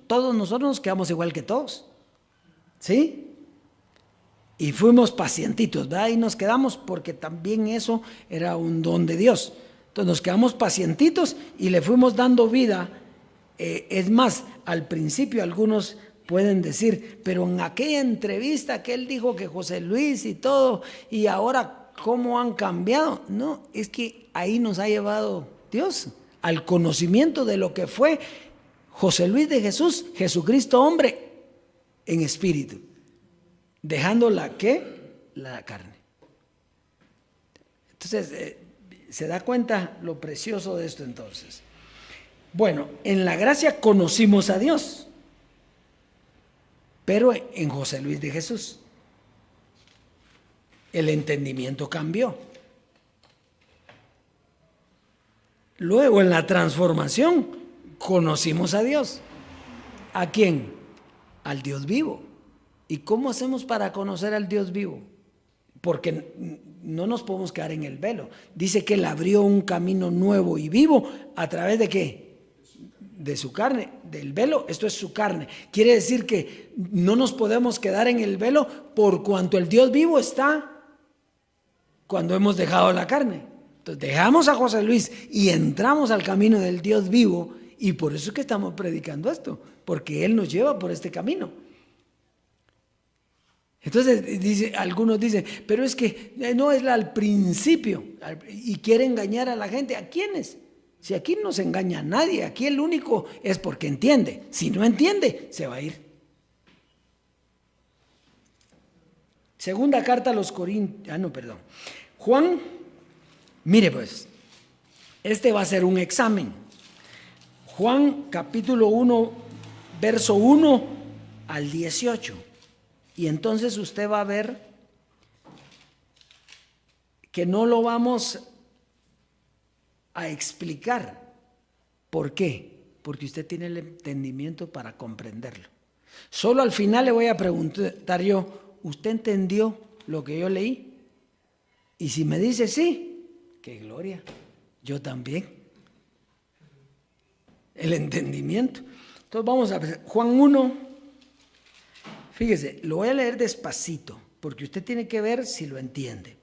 todos nosotros nos quedamos igual que todos, ¿sí? Y fuimos pacientitos, ¿verdad? Y nos quedamos porque también eso era un don de Dios. Entonces nos quedamos pacientitos y le fuimos dando vida. Es más, al principio algunos pueden decir, pero en aquella entrevista que él dijo que José Luis y todo, y ahora cómo han cambiado. No, es que ahí nos ha llevado Dios al conocimiento de lo que fue José Luis de Jesús, Jesucristo hombre en espíritu, dejando la carne. Entonces, ¿se da cuenta lo precioso de esto entonces? Bueno, en la gracia conocimos a Dios, pero en José Luis de Jesús el entendimiento cambió. Luego en la transformación conocimos a Dios. ¿A quién? Al Dios vivo. ¿Y cómo hacemos para conocer al Dios vivo? Porque no nos podemos quedar en el velo. Dice que Él abrió un camino nuevo y vivo a través de ¿qué? De su carne, del velo. Esto es su carne. Quiere decir que no nos podemos quedar en el velo por cuanto el Dios vivo está cuando hemos dejado la carne. Entonces dejamos a José Luis y entramos al camino del Dios vivo, y por eso es que estamos predicando esto, porque Él nos lleva por este camino. Entonces algunos dicen, pero es que no es al principio, y quiere engañar a la gente. ¿A quiénes? Si aquí no se engaña a nadie, aquí el único es porque entiende. Si no entiende, se va a ir. Segunda carta a los Corintios, Juan, mire pues, este va a ser un examen. Juan capítulo 1, verso 1 al 18. Y entonces usted va a ver que no lo vamos a explicar. ¿Por qué? Porque usted tiene el entendimiento para comprenderlo. Solo al final le voy a preguntar yo, ¿usted entendió lo que yo leí? Y si me dice sí, ¡qué gloria! Yo también. El entendimiento. Entonces vamos a ver, Juan 1. Fíjese, lo voy a leer despacito, porque usted tiene que ver si lo entiende.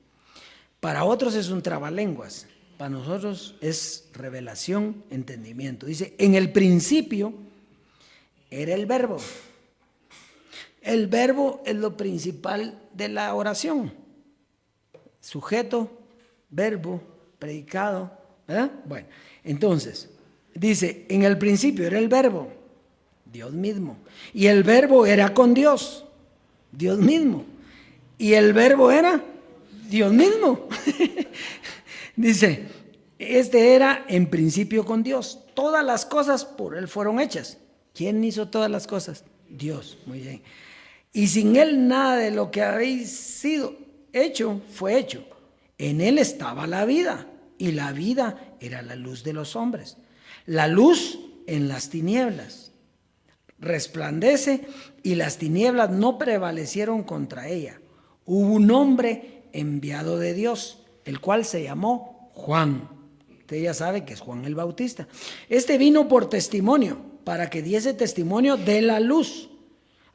Para otros es un trabalenguas, para nosotros es revelación, entendimiento. Dice, en el principio era el verbo. El verbo es lo principal de la oración. Sujeto, verbo, predicado, ¿verdad? Bueno, entonces, dice, en el principio era el verbo, Dios mismo. Y el verbo era con Dios, Dios mismo. Y el verbo era Dios mismo. Dice, este era en principio con Dios. Todas las cosas por Él fueron hechas. ¿Quién hizo todas las cosas? Dios, muy bien. Y sin Él nada de lo que habéis sido hecho fue hecho. En Él estaba la vida, y la vida era la luz de los hombres. La luz en las tinieblas resplandece, y las tinieblas no prevalecieron contra ella. Hubo un hombre enviado de Dios, el cual se llamó Juan. Usted ya sabe que es Juan el Bautista. Este vino por testimonio, para que diese testimonio de la luz,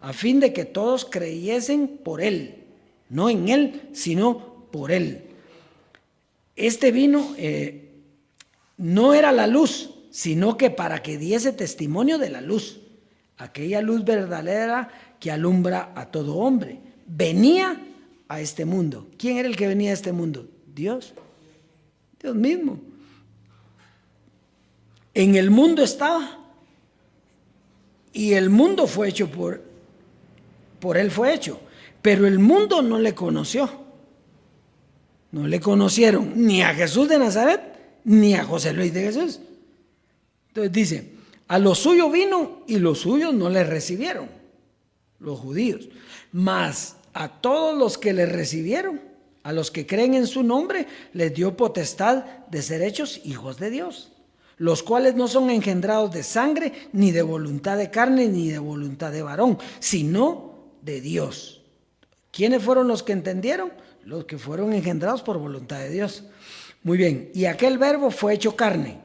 a fin de que todos creyesen por él, no en él, sino por él. Este vino no era la luz, sino que para que diese testimonio de la luz, aquella luz verdadera que alumbra a todo hombre. Venía a este mundo. ¿Quién era el que venía a este mundo? Dios. Dios mismo. En el mundo estaba, y el mundo fue hecho por él fue hecho, pero el mundo no le conoció. No le conocieron ni a Jesús de Nazaret, ni a José Luis de Jesús. Entonces dice, a lo suyo vino y los suyos no le recibieron, los judíos. Mas a todos los que le recibieron, a los que creen en su nombre, les dio potestad de ser hechos hijos de Dios, los cuales no son engendrados de sangre, ni de voluntad de carne, ni de voluntad de varón, sino de Dios. ¿Quiénes fueron los que entendieron? Los que fueron engendrados por voluntad de Dios. Muy bien, y aquel verbo fue hecho carne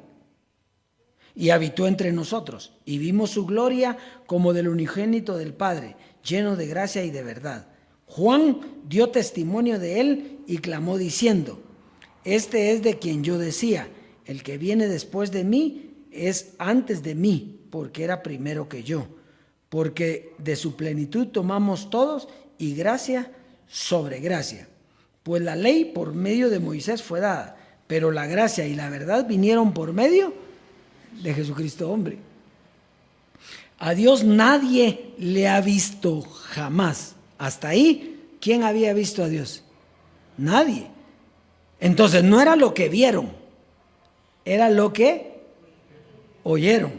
y habitó entre nosotros, y vimos su gloria como del unigénito del Padre, lleno de gracia y de verdad. Juan dio testimonio de él y clamó diciendo, este es de quien yo decía, el que viene después de mí es antes de mí, porque era primero que yo, porque de su plenitud tomamos todos y gracia sobre gracia. Pues la ley por medio de Moisés fue dada, pero la gracia y la verdad vinieron por medio de Jesucristo hombre. A Dios nadie le ha visto jamás. Hasta ahí, ¿quién había visto a Dios? Nadie. Entonces no era lo que vieron, era lo que oyeron.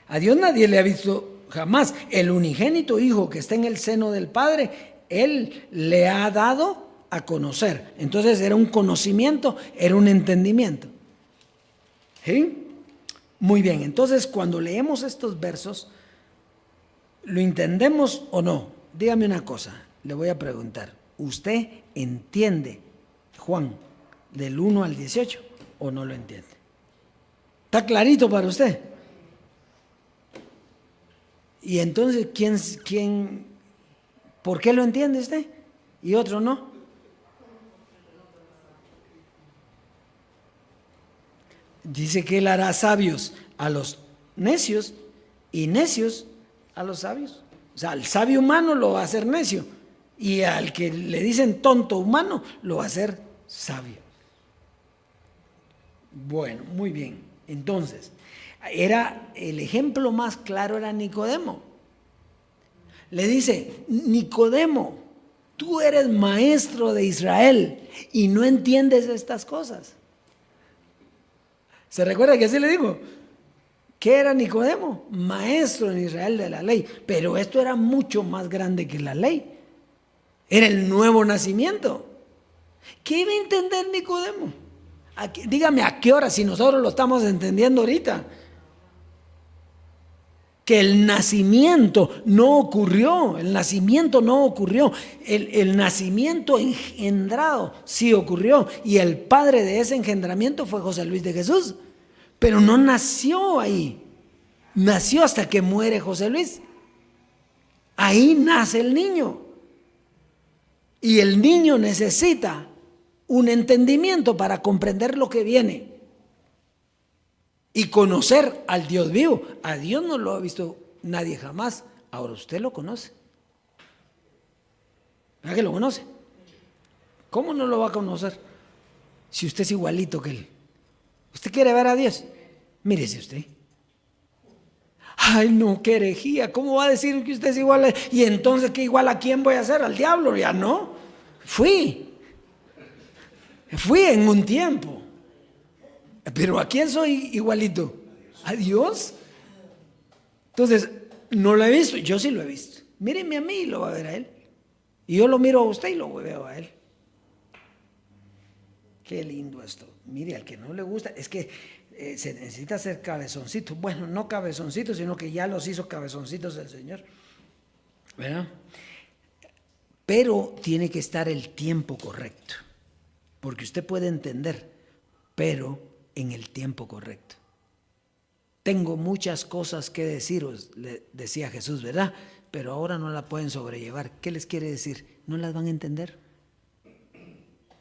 A Dios nadie le ha visto jamás. El unigénito Hijo que está en el seno del Padre, Él le ha dado a conocer. Entonces era un conocimiento, era un entendimiento. ¿Sí? Muy bien, entonces cuando leemos estos versos, ¿lo entendemos o no? Dígame una cosa, le voy a preguntar. ¿Usted entiende, Juan, del 1 al 18 o no lo entiende? ¿Está clarito para usted? Y entonces, ¿por qué lo entiende usted y otro no? Dice que él hará sabios a los necios y necios a los sabios. O sea, al sabio humano lo va a hacer necio y al que le dicen tonto humano lo va a hacer sabio. Bueno, muy bien. Entonces, el ejemplo más claro era Nicodemo. Le dice, Nicodemo, tú eres maestro de Israel y no entiendes estas cosas. ¿Se recuerda que así le digo? ¿Qué era Nicodemo? Maestro en Israel de la ley. Pero esto era mucho más grande que la ley. Era el nuevo nacimiento. ¿Qué iba a entender Nicodemo? Dígame a qué hora, si nosotros lo estamos entendiendo ahorita. Que el nacimiento no ocurrió. El nacimiento no ocurrió. El nacimiento engendrado sí ocurrió. Y el padre de ese engendramiento fue José Luis de Jesús. Pero no nació ahí. Nació hasta que muere José Luis. Ahí nace el niño. Y el niño necesita un entendimiento para comprender lo que viene. Y conocer al Dios vivo. A Dios no lo ha visto nadie jamás. Ahora usted lo conoce. ¿Verdad que lo conoce? ¿Cómo no lo va a conocer? Si usted es igualito que él. ¿Usted quiere ver a Dios? Mírese usted. Ay, no, qué herejía. ¿Cómo va a decir que usted es igual? Y entonces, ¿qué igual a quién voy a hacer? ¿Al diablo? Ya no. Fui en un tiempo. Pero ¿a quién soy igualito? ¿A Dios? Entonces, no lo he visto. Yo sí lo he visto. Míreme a mí y lo va a ver a él. Y yo lo miro a usted y lo veo a él. Qué lindo esto. Mire, al que no le gusta, es que se necesita hacer cabezoncito. Bueno, no cabezoncito, sino que ya los hizo cabezoncitos el Señor. ¿Verdad? Pero tiene que estar el tiempo correcto. Porque usted puede entender, pero en el tiempo correcto. Tengo muchas cosas que deciros, le decía Jesús, ¿verdad? Pero ahora no la pueden sobrellevar. ¿Qué les quiere decir? No las van a entender.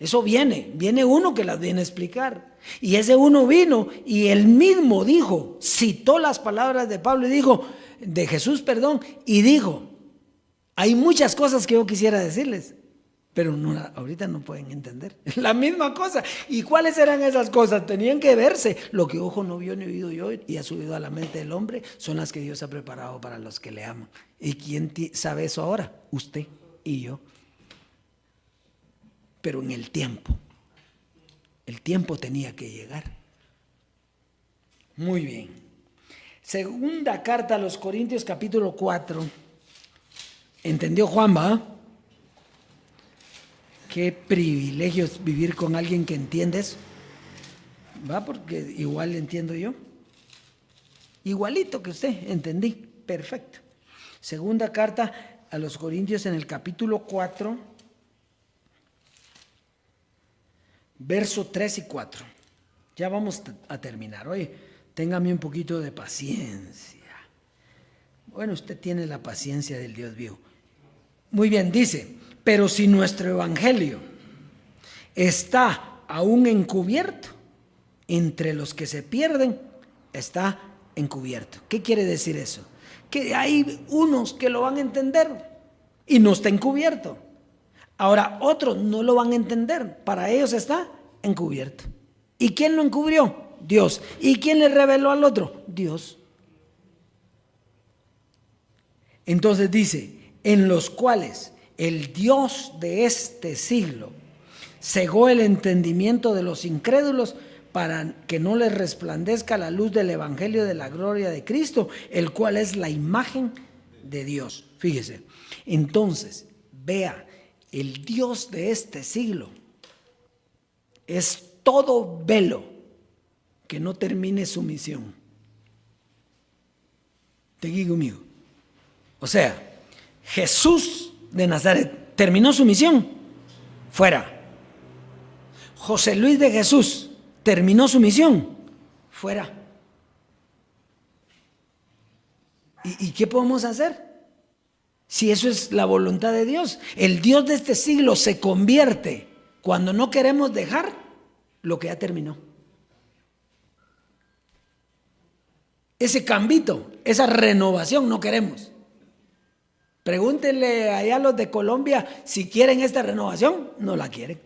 Eso viene uno que las viene a explicar. Y ese uno vino y él mismo dijo, citó las palabras de Pablo y dijo, de Jesús, perdón, y dijo, hay muchas cosas que yo quisiera decirles, pero no, ahorita no pueden entender. La misma cosa. ¿Y cuáles eran esas cosas? Tenían que verse. Lo que ojo no vio ni oído yo y ha subido a la mente del hombre son las que Dios ha preparado para los que le aman. ¿Y quién sabe eso ahora? Usted y yo. Pero en el tiempo tenía que llegar. Muy bien. Segunda carta a los Corintios, capítulo 4. ¿Entendió Juan, va? Qué privilegio es vivir con alguien que entiende eso. ¿Va? Porque igual entiendo yo. Igualito que usted, entendí. Perfecto. Segunda carta a los Corintios en el capítulo 4, verso 3 y 4. Ya vamos a terminar. Oye, téngame un poquito de paciencia. Bueno, usted tiene la paciencia del Dios vivo. Muy bien, dice, pero si nuestro evangelio está aún encubierto, entre los que se pierden, está encubierto. ¿Qué quiere decir eso? Que hay unos que lo van a entender y no está encubierto. Ahora, otros no lo van a entender, para ellos está encubierto. ¿Y quién lo encubrió? Dios. ¿Y quién le reveló al otro? Dios. Entonces dice, en los cuales el Dios de este siglo cegó el entendimiento de los incrédulos para que no les resplandezca la luz del evangelio de la gloria de Cristo, el cual es la imagen de Dios. Fíjese, entonces, vea, el Dios de este siglo es todo velo que no termine su misión. Te digo conmigo. O sea, Jesús de Nazaret terminó su misión, fuera. José Luis de Jesús terminó su misión, fuera. ¿Y qué podemos hacer? Si eso es la voluntad de Dios. El Dios de este siglo se convierte cuando no queremos dejar lo que ya terminó. Ese cambito, esa renovación no queremos. Pregúntenle allá a los de Colombia si quieren esta renovación. No la quieren.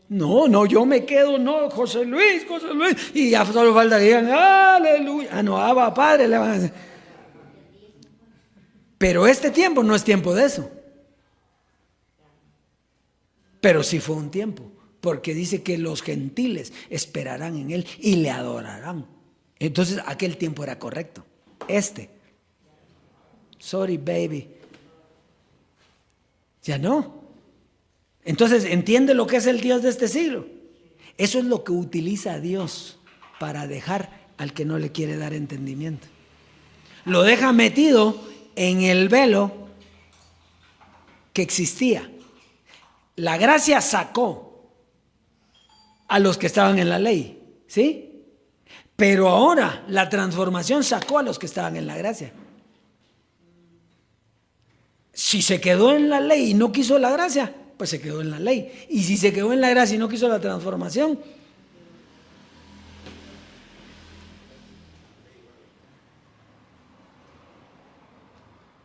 No, yo me quedo, no, José Luis. Y ya solo falta que digan, aleluya. Ah, no, Abba, Padre, le van a decir. Pero este tiempo no es tiempo de eso. Pero sí fue un tiempo, porque dice que los gentiles esperarán en él y le adorarán. Entonces aquel tiempo era correcto. Sorry, baby. Ya no. Entonces, ¿entiende lo que es el Dios de este siglo? Eso es lo que utiliza Dios para dejar al que no le quiere dar entendimiento. Lo deja metido en el velo que existía. La gracia sacó a los que estaban en la ley, ¿sí? Pero ahora la transformación sacó a los que estaban en la gracia. Si se quedó en la ley y no quiso la gracia, pues se quedó en la ley. Y si se quedó en la gracia y no quiso la transformación,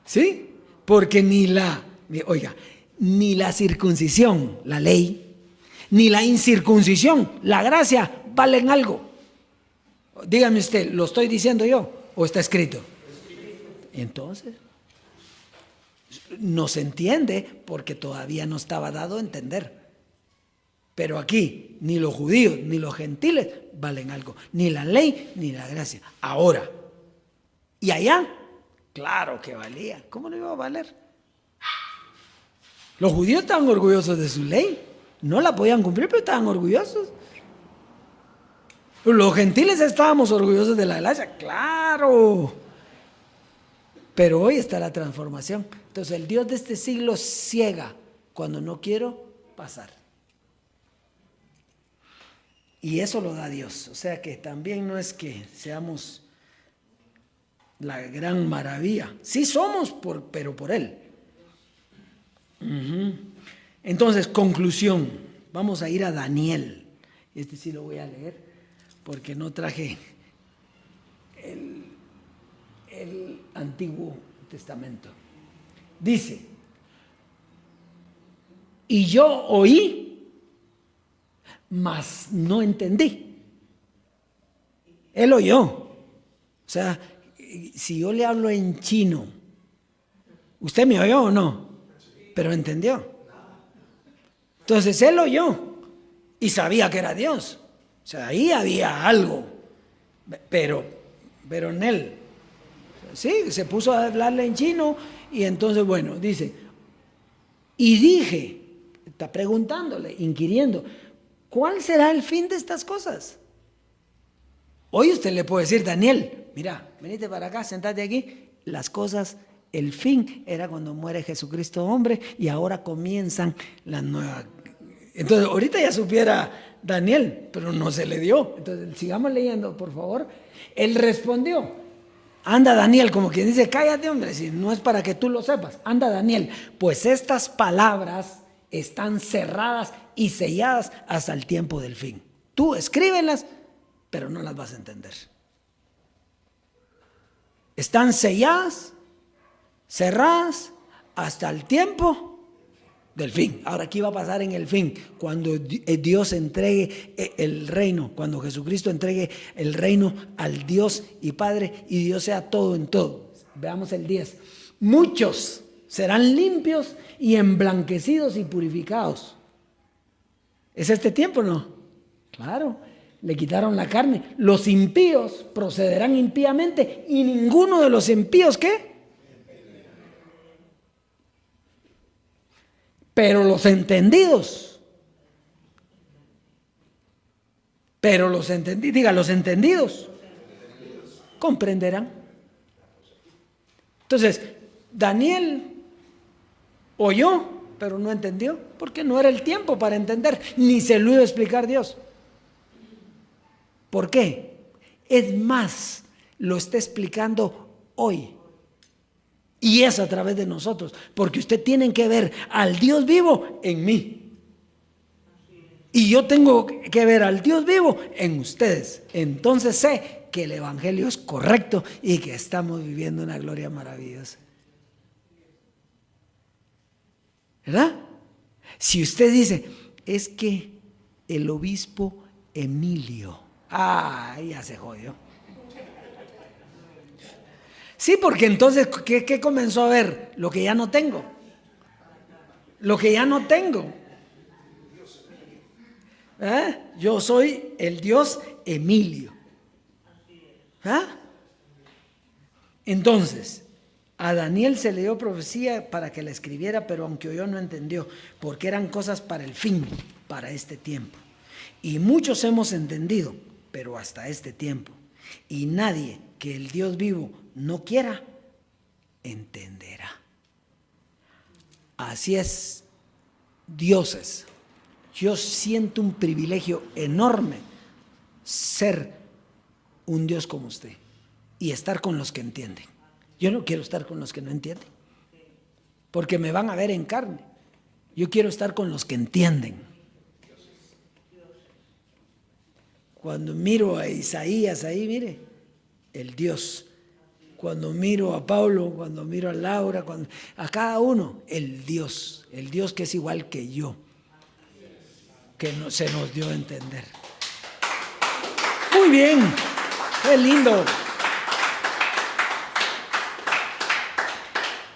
¿sí? Porque ni la circuncisión, la ley, ni la incircuncisión, la gracia, valen algo. Dígame usted, ¿lo estoy diciendo yo o está escrito? Entonces, no se entiende porque todavía no estaba dado a entender. Pero aquí, ni los judíos ni los gentiles valen algo, ni la ley ni la gracia. Ahora, y allá, claro que valía. ¿Cómo no iba a valer? Los judíos estaban orgullosos de su ley, no la podían cumplir, pero estaban orgullosos. Los gentiles estábamos orgullosos de la gracia, claro. Pero hoy está la transformación. Entonces el Dios de este siglo ciega cuando no quiero pasar. Y eso lo da Dios. O sea que también no es que seamos la gran maravilla. Sí somos, pero por Él. Entonces, conclusión. Vamos a ir a Daniel. Este sí lo voy a leer porque no traje el Antiguo Testamento. Dice, y yo oí, mas no entendí. Él oyó. O sea, si yo le hablo en chino, ¿usted me oyó o no? Pero entendió. Entonces él oyó y sabía que era Dios. O sea, ahí había algo. Pero en él, sí, se puso a hablarle en chino y entonces, bueno, dice, y dije, está preguntándole, inquiriendo, ¿cuál será el fin de estas cosas? Hoy usted le puede decir, Daniel, mira, venite para acá, sentate aquí, las cosas, el fin era cuando muere Jesucristo hombre y ahora comienzan las nuevas. Entonces, ahorita ya supiera Daniel, pero no se le dio. Entonces, sigamos leyendo, por favor. Él respondió, anda Daniel, como quien dice, cállate hombre, si no es para que tú lo sepas, anda Daniel, pues estas palabras están cerradas y selladas hasta el tiempo del fin. Tú escríbelas, pero no las vas a entender. Están selladas, cerradas hasta el tiempo del fin. Ahora, ¿qué va a pasar en el fin? Cuando Dios entregue el reino, cuando Jesucristo entregue el reino al Dios y Padre y Dios sea todo en todo. Veamos el 10. Muchos serán limpios y emblanquecidos y purificados. ¿Es este tiempo o no? Claro, le quitaron la carne. Los impíos procederán impíamente y ninguno de los impíos, ¿qué? Pero los entendidos, los entendidos comprenderán. Entonces, Daniel oyó, pero no entendió, porque no era el tiempo para entender, ni se lo iba a explicar Dios. ¿Por qué? Es más, lo está explicando hoy. Y es a través de nosotros, porque usted tiene que ver al Dios vivo en mí. Y yo tengo que ver al Dios vivo en ustedes. Entonces sé que el Evangelio es correcto y que estamos viviendo una gloria maravillosa. ¿Verdad? Si usted dice, es que el obispo Emilio, ya se jodió. Sí, porque entonces, ¿qué comenzó a ver? Lo que ya no tengo. Lo que ya no tengo. Yo soy el Dios Emilio. Entonces, a Daniel se le dio profecía para que la escribiera, pero aunque oyó no entendió, porque eran cosas para el fin, para este tiempo. Y muchos hemos entendido, pero hasta este tiempo. Y nadie que el Dios vivo no quiera, entenderá. Así es, dioses. Yo siento un privilegio enorme ser un Dios como usted y estar con los que entienden. Yo no quiero estar con los que no entienden, porque me van a ver en carne. Yo quiero estar con los que entienden. Cuando miro a Isaías ahí, mire, el Dios. Cuando miro a Pablo, cuando miro a Laura, a cada uno, el Dios que es igual que yo, que se nos dio a entender. Muy bien, qué lindo.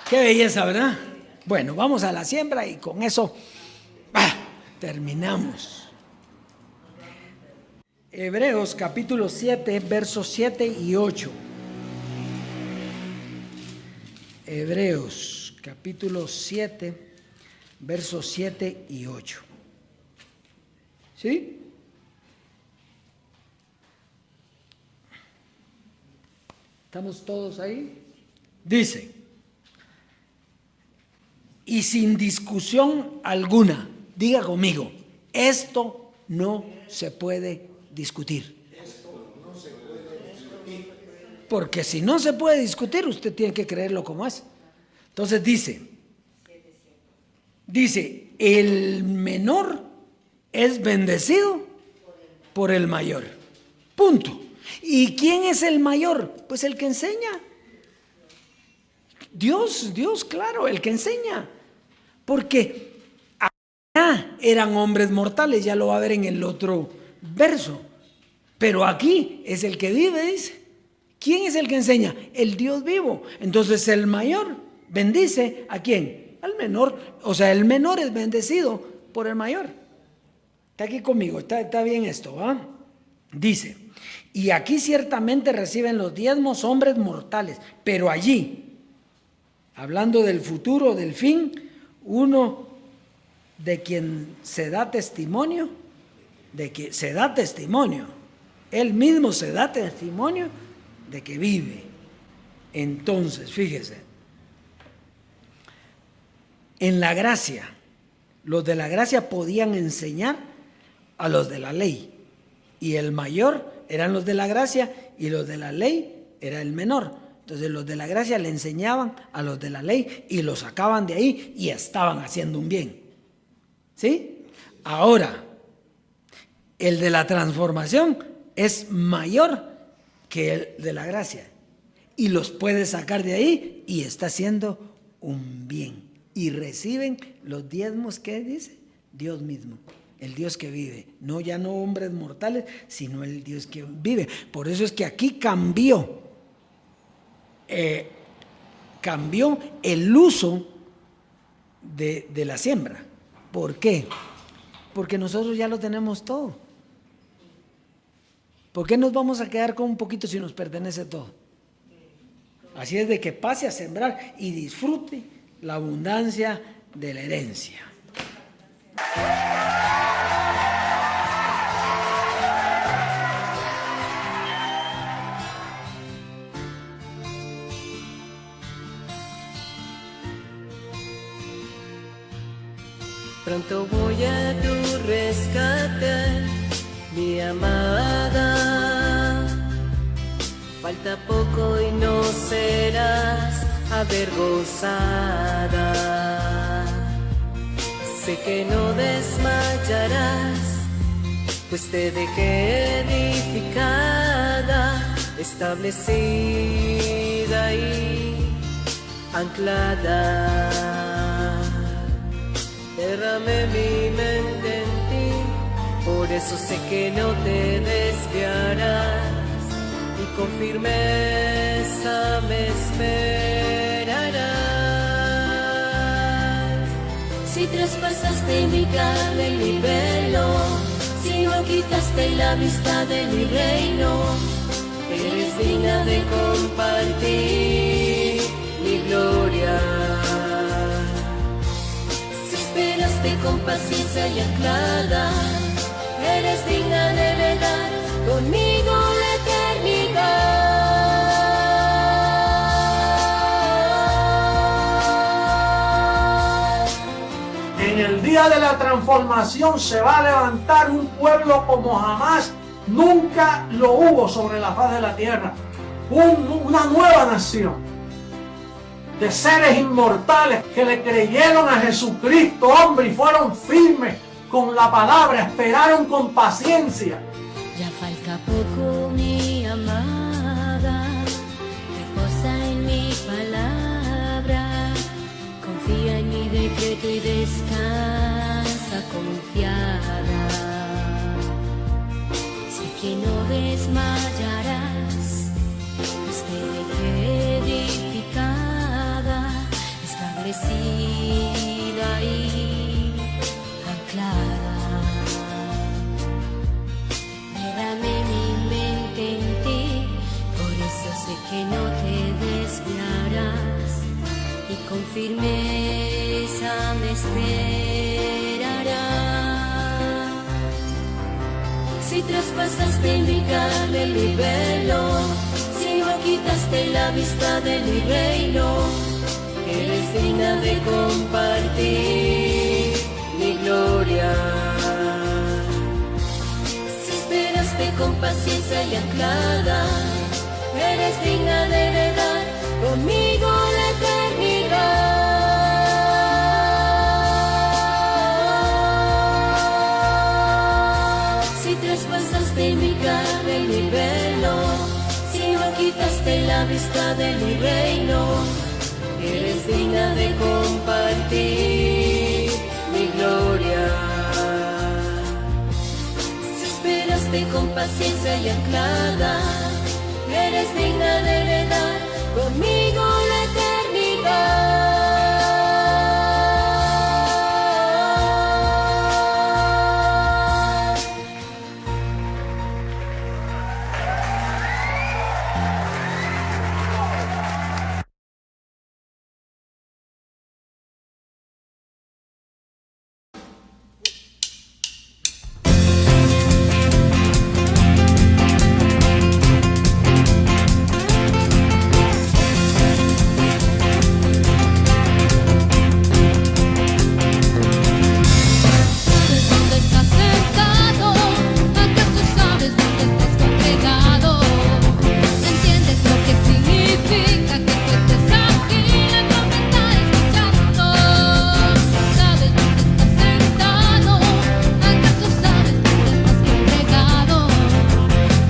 Qué belleza, ¿verdad? Bueno, vamos a la siembra y con eso terminamos. Hebreos capítulo 7, versos 7 y 8. Hebreos capítulo 7, versos 7 y 8. ¿Sí? ¿Estamos todos ahí? Dice, y sin discusión alguna, diga conmigo, esto no se puede discutir. Porque si no se puede discutir, usted tiene que creerlo como es. Entonces dice, el menor es bendecido por el mayor. Punto. ¿Y quién es el mayor? Pues el que enseña. Dios, claro, el que enseña. Porque allá eran hombres mortales, ya lo va a ver en el otro verso. Pero aquí es el que vive, dice. ¿Quién es el que enseña? El Dios vivo. Entonces el mayor bendice ¿a quién? Al menor. O sea, el menor es bendecido por el mayor. Está aquí conmigo, está bien esto, ¿va? Dice, y aquí ciertamente reciben los diezmos hombres mortales, pero allí, hablando del futuro, del fin, uno de quien se da testimonio, él mismo se da testimonio de que vive. Entonces, fíjese, en la gracia, los de la gracia podían enseñar a los de la ley, y el mayor eran los de la gracia y los de la ley era el menor. Entonces los de la gracia le enseñaban a los de la ley y los sacaban de ahí y estaban haciendo un bien. ¿Sí? Ahora, el de la transformación es mayor que el de la gracia y los puede sacar de ahí y está haciendo un bien. Y reciben los diezmos, ¿qué dice? Dios mismo. El Dios que vive, ya no hombres mortales, sino el Dios que vive. Por eso es que aquí cambió el uso de la siembra. ¿Por qué? Porque nosotros ya lo tenemos todo. ¿Por qué nos vamos a quedar con un poquito si nos pertenece todo? Así es de que pase a sembrar y disfrute la abundancia de la herencia. Pronto voy a tu rescate, mi amada. Falta poco y no serás avergonzada. Sé que no desmayarás, pues te dejé edificada, establecida y anclada. Derramé mi mente en ti, por eso sé que no te desviarás y con firmeza me esperarás. Si traspasaste mi carne y mi velo, si no quitaste la vista de mi reino, eres digna de compartir mi gloria. Con paciencia y anclada, eres digna de heredar conmigo la eternidad. En el día de la transformación se va a levantar un pueblo como jamás nunca lo hubo sobre la faz de la tierra. Una nueva nación de seres inmortales que le creyeron a Jesucristo, hombre, y fueron firmes con la palabra, esperaron con paciencia. Ya falta poco, mi amada, reposa en mi palabra, confía en mi decreto y descansa confiada. Sé que no desmayarás, pues te dejé edificada, establecida y anclada. Derramé mi mente en ti, por eso sé que no te desviarás y con firmeza me esperarás. Si traspasaste mi carne, mi velo, si no quitaste la vista de mi reino, eres digna de compartir mi gloria. Si esperaste con paciencia y anclada, eres digna de heredar conmigo la eternidad. la vista de mi reino, eres digna de compartir mi gloria. Si esperaste con paciencia y anclada, eres digna de heredar conmigo la eternidad. ¿Dónde estás sentado? ¿Acaso sabes dónde estás congregado? ¿Entiendes lo que significa que tú estés aquí? La trompeta escuchando. ¿Sabes dónde estás sentado? ¿Acaso sabes dónde estás congregado?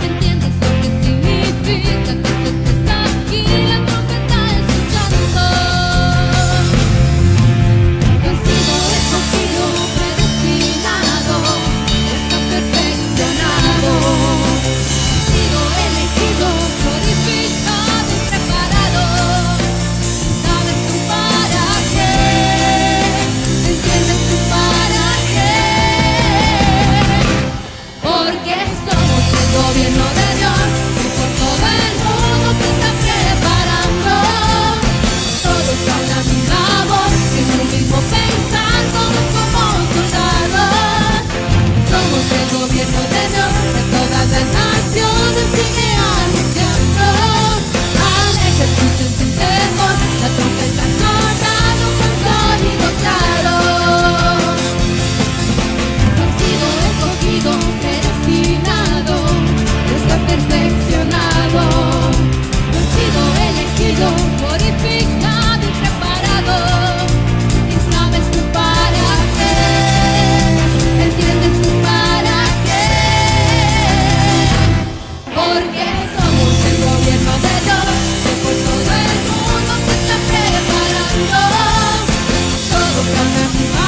¿Entiendes lo que significa que tú estés aquí? La trompeta escuchando. Yo he sido escogido, predestinado, está perfeccionado. He sido elegido, glorificado y preparado. ¿Sabes tú para qué? ¿Entiendes tú para qué? Porque somos el gobierno de Dios y por todo el mundo se está preparando. Todos a la misma voz, en un mismo pensar, todos como soldados. Somos el gobierno de Dios, de todas las naciones sigue anunciando. Al ejército en su temor, la trompeta sonando con sonido claro. He sido escogido, predestinado, está perfeccionado. He sido elegido, glorificado y preparado. ¿Y sabes tú para qué? ¿Entiendes tú para qué? Porque somos el gobierno de Dios, que por todo el mundo se está preparando. Todos a la misma